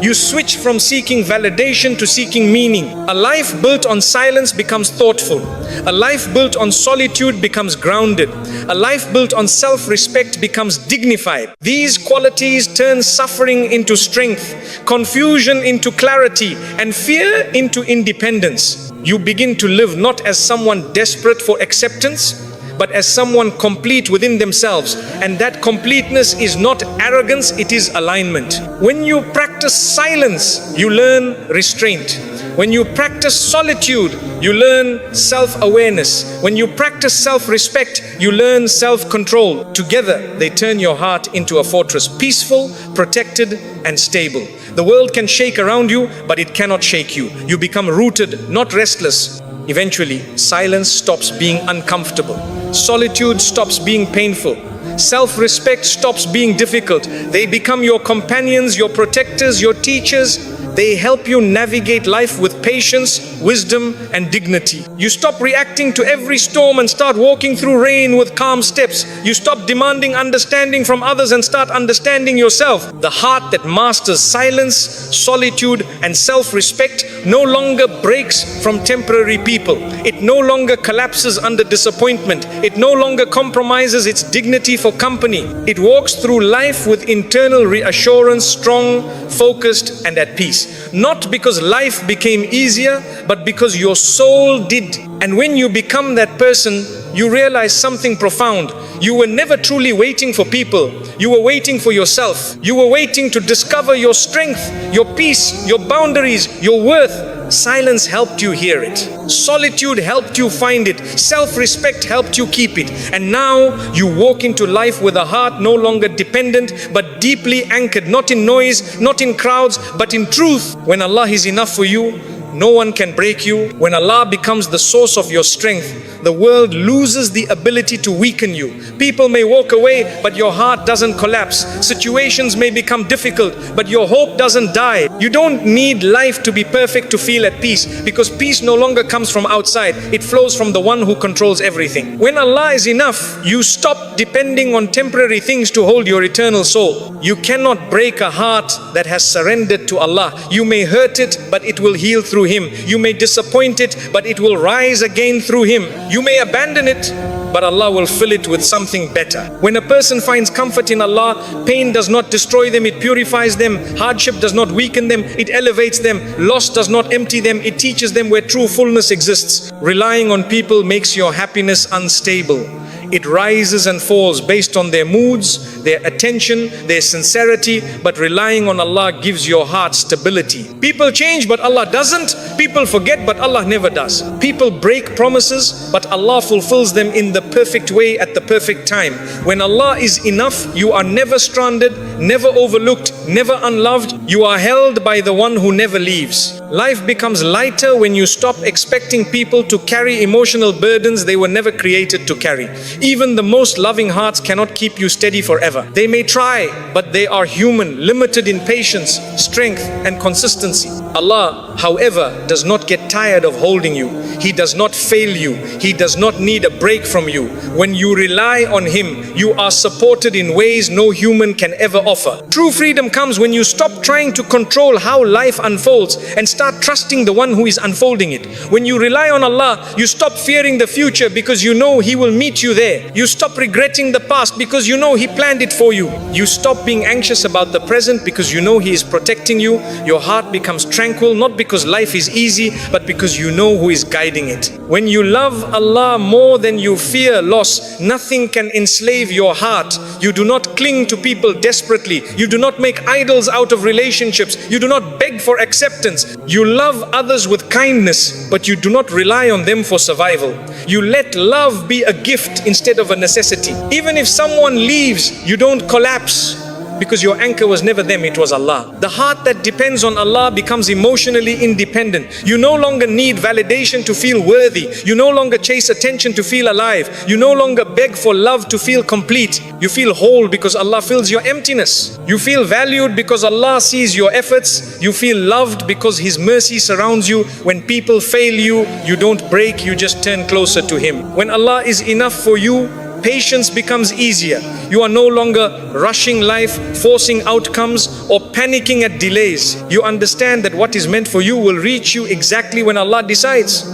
You switch from seeking validation to seeking meaning. A life built on silence becomes thoughtful. A life built on solitude becomes grounded. A life built on self-respect becomes dignified. These qualities turn suffering into strength, confusion into clarity, and fear into independence. You begin to live not as someone desperate for acceptance, but as someone complete within themselves. And that completeness is not arrogance, it is alignment. When you practice silence, you learn restraint. When you practice solitude, you learn self-awareness. When you practice self-respect, you learn self-control. Together, they turn your heart into a fortress, peaceful, protected, and stable. The world can shake around you, but it cannot shake you. You become rooted, not restless. Eventually, silence stops being uncomfortable. Solitude stops being painful. Self-respect stops being difficult. They become your companions, your protectors, your teachers. They help you navigate life with patience, wisdom, and dignity. You stop reacting to every storm and start walking through rain with calm steps. You stop demanding understanding from others and start understanding yourself. The heart that masters silence, solitude, and self-respect no longer breaks from temporary people. It no longer collapses under disappointment. It no longer compromises its dignity for company. It walks through life with internal reassurance, strong, focused, and at peace. Not because life became easier, but because your soul did. And when you become that person, you realize something profound. You were never truly waiting for people. You were waiting for yourself. You were waiting to discover your strength, your peace, your boundaries, your worth. Silence helped you hear it. Solitude helped you find it. Self-respect helped you keep it. And now you walk into life with a heart no longer dependent, but deeply anchored, not in noise, not in crowds, but in truth. When Allah is enough for you, no one can break you. When Allah becomes the source of your strength, the world loses the ability to weaken you. People may walk away, but your heart doesn't collapse. Situations may become difficult, but your hope doesn't die. You don't need life to be perfect to feel at peace, because peace no longer comes from outside. It flows from the one who controls everything. When Allah is enough, you stop depending on temporary things to hold your eternal soul. You cannot break a heart that has surrendered to Allah. You may hurt it, but it will heal through Him. You may disappoint it, but it will rise again through Him. You may abandon it, but Allah will fill it with something better. When a person finds comfort in Allah, pain does not destroy them, it purifies them. Hardship does not weaken them, it elevates them. Loss does not empty them, it teaches them where true fullness exists. Relying on people makes your happiness unstable. It rises and falls based on their moods, their attention, their sincerity, but relying on Allah gives your heart stability. People change, but Allah doesn't. People forget, but Allah never does. People break promises, but Allah fulfills them in the perfect way at the perfect time. When Allah is enough, you are never stranded, never overlooked, never unloved. You are held by the one who never leaves. Life becomes lighter when you stop expecting people to carry emotional burdens they were never created to carry. Even the most loving hearts cannot keep you steady forever. They may try, but they are human, limited in patience, strength, and consistency. Allah, however, does not get tired of holding you. He does not fail you. He does not need a break from you. When you rely on Him, you are supported in ways no human can ever offer. True freedom comes when you stop trying to control how life unfolds and start trusting the one who is unfolding it. When you rely on Allah, you stop fearing the future because you know He will meet you there. You stop regretting the past because you know He planned it for you. You stop being anxious about the present because you know He is protecting you. Your heart becomes tranquil, not because life is easy, but because you know who is guiding it. When you love Allah more than you fear loss, nothing can enslave your heart. You do not cling to people desperately. You do not make idols out of relationships. You do not beg for acceptance. You love others with kindness, but you do not rely on them for survival. You let love be a gift instead of a necessity. Even if someone leaves, you don't collapse, because your anchor was never them, it was Allah. The heart that depends on Allah becomes emotionally independent. You no longer need validation to feel worthy. You no longer chase attention to feel alive. You no longer beg for love to feel complete. You feel whole because Allah fills your emptiness. You feel valued because Allah sees your efforts. You feel loved because His mercy surrounds you. When people fail you, you don't break, you just turn closer to Him. When Allah is enough for you, patience becomes easier. You are no longer rushing life, forcing outcomes, or panicking at delays. You understand that what is meant for you will reach you exactly when Allah decides.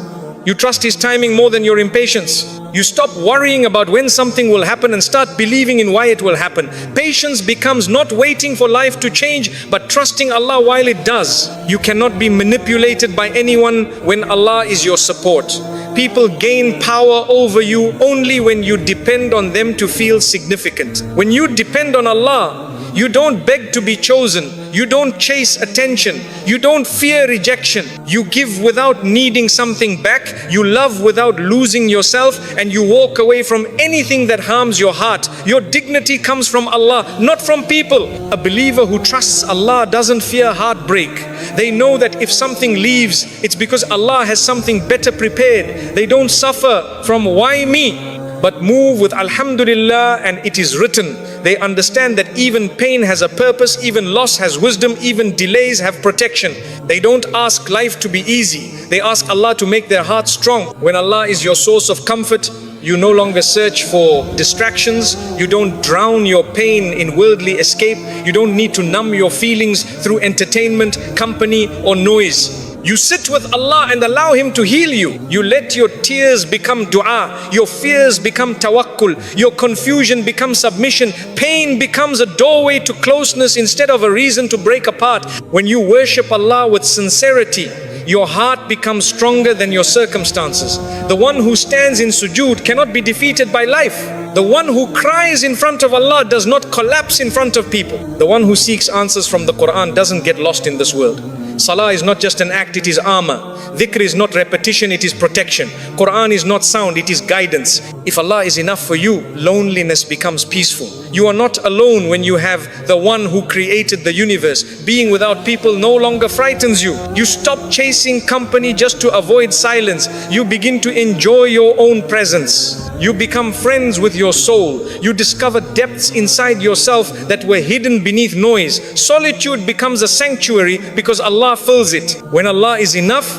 You trust His timing more than your impatience. You stop worrying about when something will happen and start believing in why it will happen. Patience becomes not waiting for life to change, but trusting Allah while it does. You cannot be manipulated by anyone when Allah is your support. People gain power over you only when you depend on them to feel significant. When you depend on Allah, you don't beg to be chosen. You don't chase attention. You don't fear rejection. You give without needing something back. You love without losing yourself, and you walk away from anything that harms your heart. Your dignity comes from Allah, not from people. A believer who trusts Allah doesn't fear heartbreak. They know that if something leaves, it's because Allah has something better prepared. They don't suffer from why me, but move with Alhamdulillah and it is written. They understand that even pain has a purpose, even loss has wisdom, even delays have protection. They don't ask life to be easy. They ask Allah to make their heart strong. When Allah is your source of comfort, you no longer search for distractions. You don't drown your pain in worldly escape. You don't need to numb your feelings through entertainment, company, or noise. You sit with Allah and allow Him to heal you. You let your tears become dua, your fears become tawakkul, your confusion becomes submission. Pain becomes a doorway to closeness instead of a reason to break apart. When you worship Allah with sincerity, your heart becomes stronger than your circumstances. The one who stands in sujood cannot be defeated by life. The one who cries in front of Allah does not collapse in front of people. The one who seeks answers from the Quran doesn't get lost in this world. Salah is not just an act, it is armor. Dhikr is not repetition, it is protection. Quran is not sound, it is guidance. If Allah is enough for you, loneliness becomes peaceful. You are not alone when you have the one who created the universe. Being without people no longer frightens you. You stop chasing company just to avoid silence. You begin to enjoy your own presence. You become friends with your soul. You discover depths inside yourself that were hidden beneath noise. Solitude becomes a sanctuary because Allah fills it. When Allah is enough,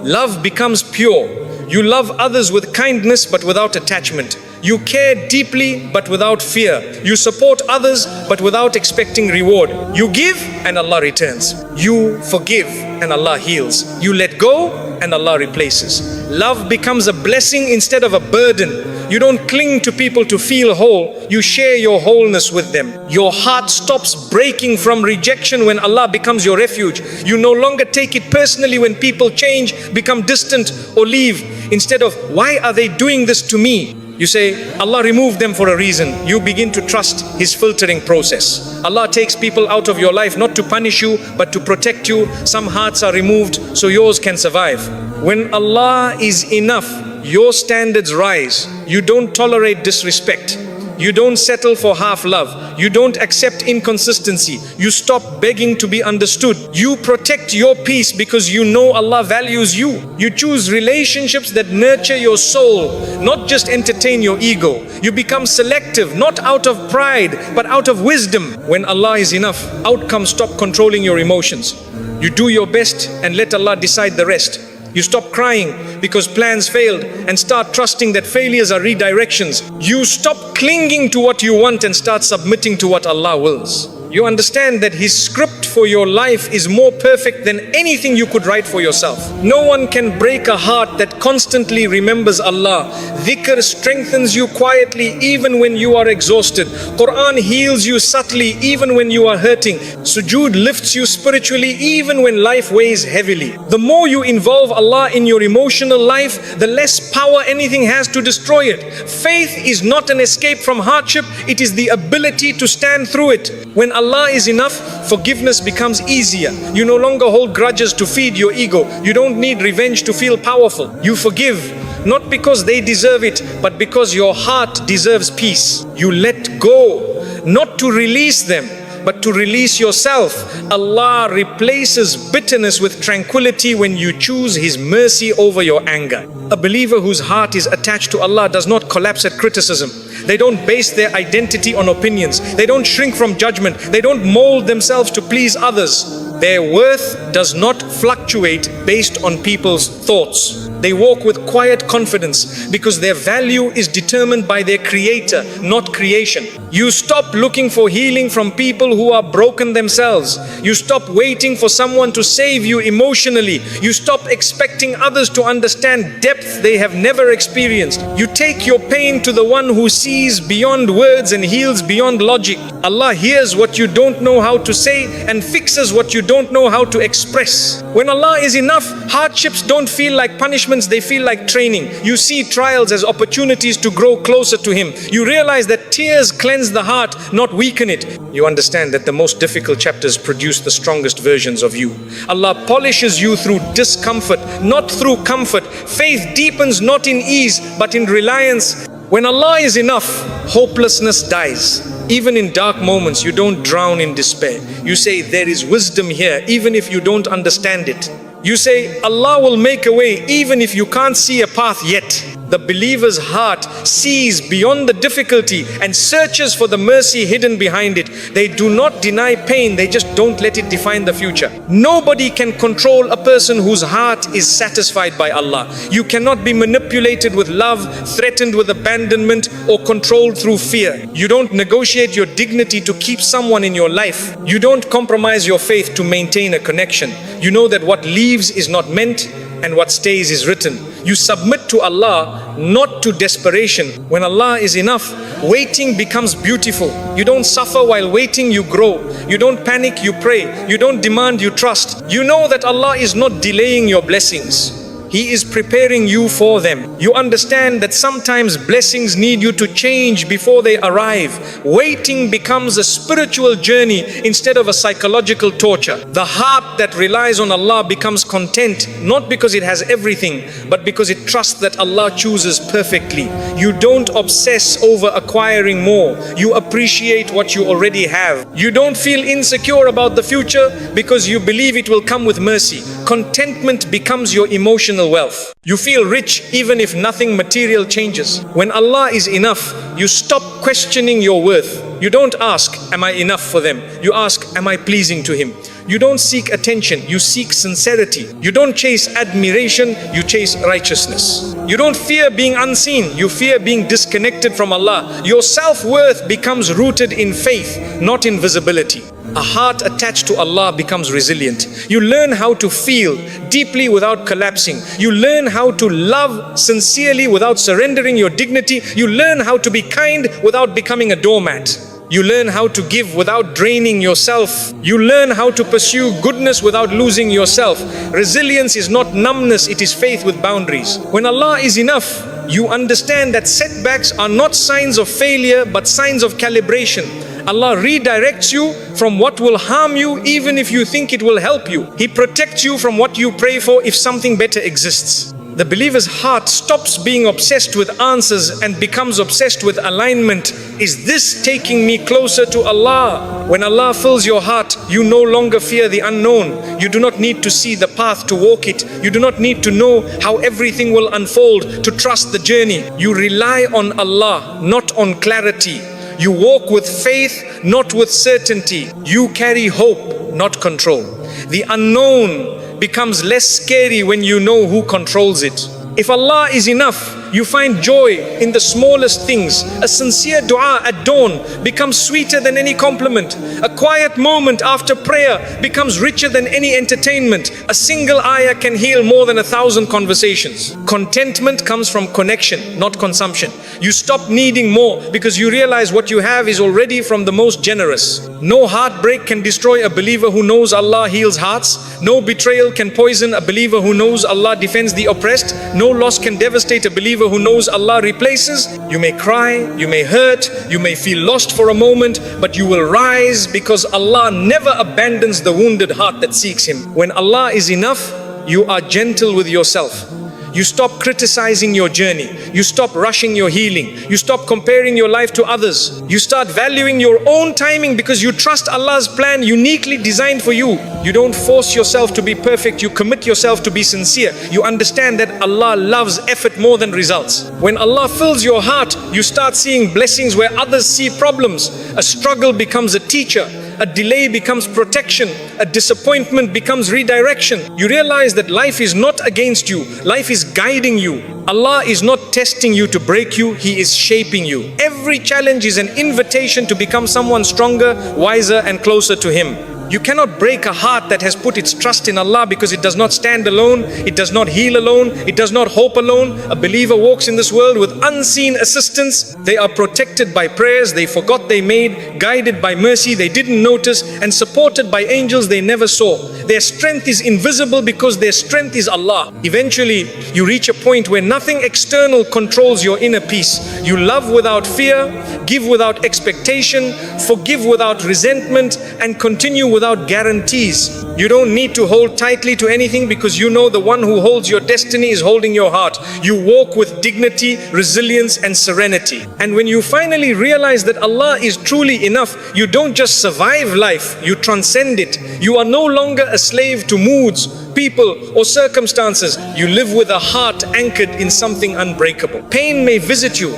love becomes pure. You love others with kindness but without attachment. You care deeply but without fear. You support others but without expecting reward. You give and Allah returns. You forgive and Allah heals. You let go and Allah replaces. Love becomes a blessing instead of a burden. You don't cling to people to feel whole. You share your wholeness with them. Your heart stops breaking from rejection when Allah becomes your refuge. You no longer take it personally when people change, become distant or leave. Instead of, why are they doing this to me? You say, Allah removed them for a reason. You begin to trust His filtering process. Allah takes people out of your life not to punish you, but to protect you. Some hearts are removed so yours can survive. When Allah is enough, your standards rise. You don't tolerate disrespect. You don't settle for half love. You don't accept inconsistency. You stop begging to be understood. You protect your peace because you know Allah values you. You choose relationships that nurture your soul, not just entertain your ego. You become selective, not out of pride, but out of wisdom. When Allah is enough, outcomes stop controlling your emotions. You do your best and let Allah decide the rest. You stop crying because plans failed and start trusting that failures are redirections. You stop clinging to what you want and start submitting to what Allah wills. You understand that His script for your life is more perfect than anything you could write for yourself. No one can break a heart that constantly remembers Allah. Dhikr strengthens you quietly even when you are exhausted. Quran heals you subtly even when you are hurting. Sujood lifts you spiritually even when life weighs heavily. The more you involve Allah in your emotional life, the less power anything has to destroy it. Faith is not an escape from hardship, it is the ability to stand through it. When Allah is enough, forgiveness becomes easier. You no longer hold grudges to feed your ego. You don't need revenge to feel powerful. You forgive, not because they deserve it, but because your heart deserves peace. You let go, not to release them, but to release yourself. Allah replaces bitterness with tranquility when you choose His mercy over your anger. A believer whose heart is attached to Allah does not collapse at criticism. They don't base their identity on opinions. They don't shrink from judgment. They don't mold themselves to please others. Their worth does not fluctuate based on people's thoughts. They walk with quiet confidence because their value is determined by their creator, not creation. You stop looking for healing from people who are broken themselves. You stop waiting for someone to save you emotionally. You stop expecting others to understand depth they have never experienced. You take your pain to the one who sees beyond words and heals beyond logic. Allah hears what you don't know how to say and fixes what you don't know how to express. When Allah is enough, hardships don't feel like punishments, they feel like training. You see trials as opportunities to grow closer to Him. You realize that tears cleanse the heart, not weaken it. You understand that the most difficult chapters produce the strongest versions of you. Allah polishes you through discomfort, not through comfort. Faith deepens not in ease, but in reliance. When Allah is enough, hopelessness dies. Even in dark moments, you don't drown in despair. You say, there is wisdom here, even if you don't understand it. You say, Allah will make a way, even if you can't see a path yet. The believer's heart sees beyond the difficulty and searches for the mercy hidden behind it. They do not deny pain, they just don't let it define the future. Nobody can control a person whose heart is satisfied by Allah. You cannot be manipulated with love, threatened with abandonment, or controlled through fear. You don't negotiate your dignity to keep someone in your life. You don't compromise your faith to maintain a connection. You know that what leaves is not meant and what stays is written. You submit to Allah, not to desperation. When Allah is enough, waiting becomes beautiful. You don't suffer while waiting, you grow. You don't panic, you pray. You don't demand, you trust. You know that Allah is not delaying your blessings. He is preparing you for them. You understand that sometimes blessings need you to change before they arrive. Waiting becomes a spiritual journey instead of a psychological torture. The heart that relies on Allah becomes content, not because it has everything, but because it trusts that Allah chooses perfectly. You don't obsess over acquiring more. You appreciate what you already have. You don't feel insecure about the future because you believe it will come with mercy. Contentment becomes your emotional wealth. You feel rich even if nothing material changes. When Allah is enough, you stop questioning your worth. You don't ask, am I enough for them? You ask, am I pleasing to Him? You don't seek attention, you seek sincerity. You don't chase admiration, you chase righteousness. You don't fear being unseen, you fear being disconnected from Allah. Your self-worth becomes rooted in faith, not in visibility. A heart attached to Allah becomes resilient. You learn how to feel deeply without collapsing. You learn how to love sincerely without surrendering your dignity. You learn how to be kind without becoming a doormat. You learn how to give without draining yourself. You learn how to pursue goodness without losing yourself. Resilience is not numbness, it is faith with boundaries. When Allah is enough, you understand that setbacks are not signs of failure, but signs of calibration. Allah redirects you from what will harm you, even if you think it will help you. He protects you from what you pray for if something better exists. The believer's heart stops being obsessed with answers and becomes obsessed with alignment. Is this taking me closer to Allah? When Allah fills your heart, you no longer fear the unknown. You do not need to see the path to walk it. You do not need to know how everything will unfold to trust the journey. You rely on Allah, not on clarity. You walk with faith, not with certainty. You carry hope, not control. The unknown becomes less scary when you know who controls it. If Allah is enough, you find joy in the smallest things. A sincere dua at dawn becomes sweeter than any compliment. A quiet moment after prayer becomes richer than any entertainment. A single ayah can heal more than 1,000 conversations. Contentment comes from connection, not consumption. You stop needing more because you realize what you have is already from the most generous. No heartbreak can destroy a believer who knows Allah heals hearts. No betrayal can poison a believer who knows Allah defends the oppressed. No loss can devastate a believer who knows Allah replaces. You may cry, you may hurt, you may feel lost for a moment, but you will rise because Allah never abandons the wounded heart that seeks Him. When Allah is enough, you are gentle with yourself. You stop criticizing your journey. You stop rushing your healing. You stop comparing your life to others. You start valuing your own timing because you trust Allah's plan uniquely designed for you. You don't force yourself to be perfect. You commit yourself to be sincere. You understand that Allah loves effort more than results. When Allah fills your heart, you start seeing blessings where others see problems. A struggle becomes a teacher. a delay becomes protection, a disappointment becomes redirection. You realize that life is not against you, life is guiding you. Allah is not testing you to break you, He is shaping you. Every challenge is an invitation to become someone stronger, wiser and closer to Him. You cannot break a heart that has put its trust in Allah, because it does not stand alone, it does not heal alone, it does not hope alone. A believer walks in this world with unseen assistance. They are protected by prayers they forgot they made, guided by mercy they didn't notice, and supported by angels they never saw. Their strength is invisible because their strength is Allah. Eventually, you reach a point where nothing external controls your inner peace. You love without fear, give without expectation, forgive without resentment, and continue without guarantees. You don't need to hold tightly to anything, because you know the one who holds your destiny is holding your heart. You walk with dignity, resilience and serenity. And when you finally realize that Allah is truly enough, you don't just survive life, you transcend it. You are no longer a slave to moods, people or circumstances. You live with a heart anchored in something unbreakable. Pain may visit you,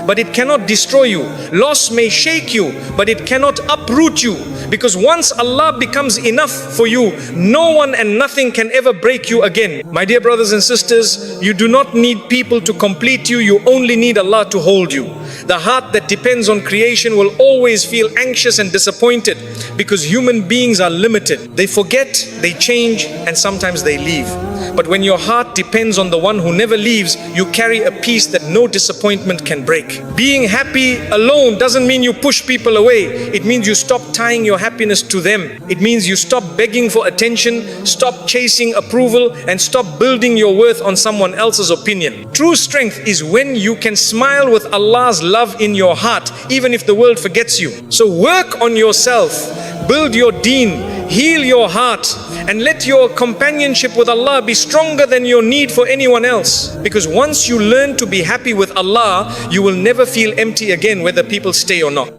but it cannot destroy you. Loss may shake you, but it cannot uproot you. Because once Allah becomes enough for you, no one and nothing can ever break you again. My dear brothers and sisters, you do not need people to complete you, you only need Allah to hold you. The heart that depends on creation will always feel anxious and disappointed, because human beings are limited. They forget, they change, and sometimes they leave. But when your heart depends on the one who never leaves, you carry a peace that no disappointment can break. Being happy alone doesn't mean you push people away. It means you stop tying your happiness to them. It means you stop begging for attention, stop chasing approval, and stop building your worth on someone else's opinion. True strength is when you can smile with Allah's love in your heart, even if the world forgets you. So work on yourself, build your deen, heal your heart, and let your companionship with Allah be stronger than your need for anyone else. Because once you learn to be happy with Allah, you will never feel empty again, whether people stay or not.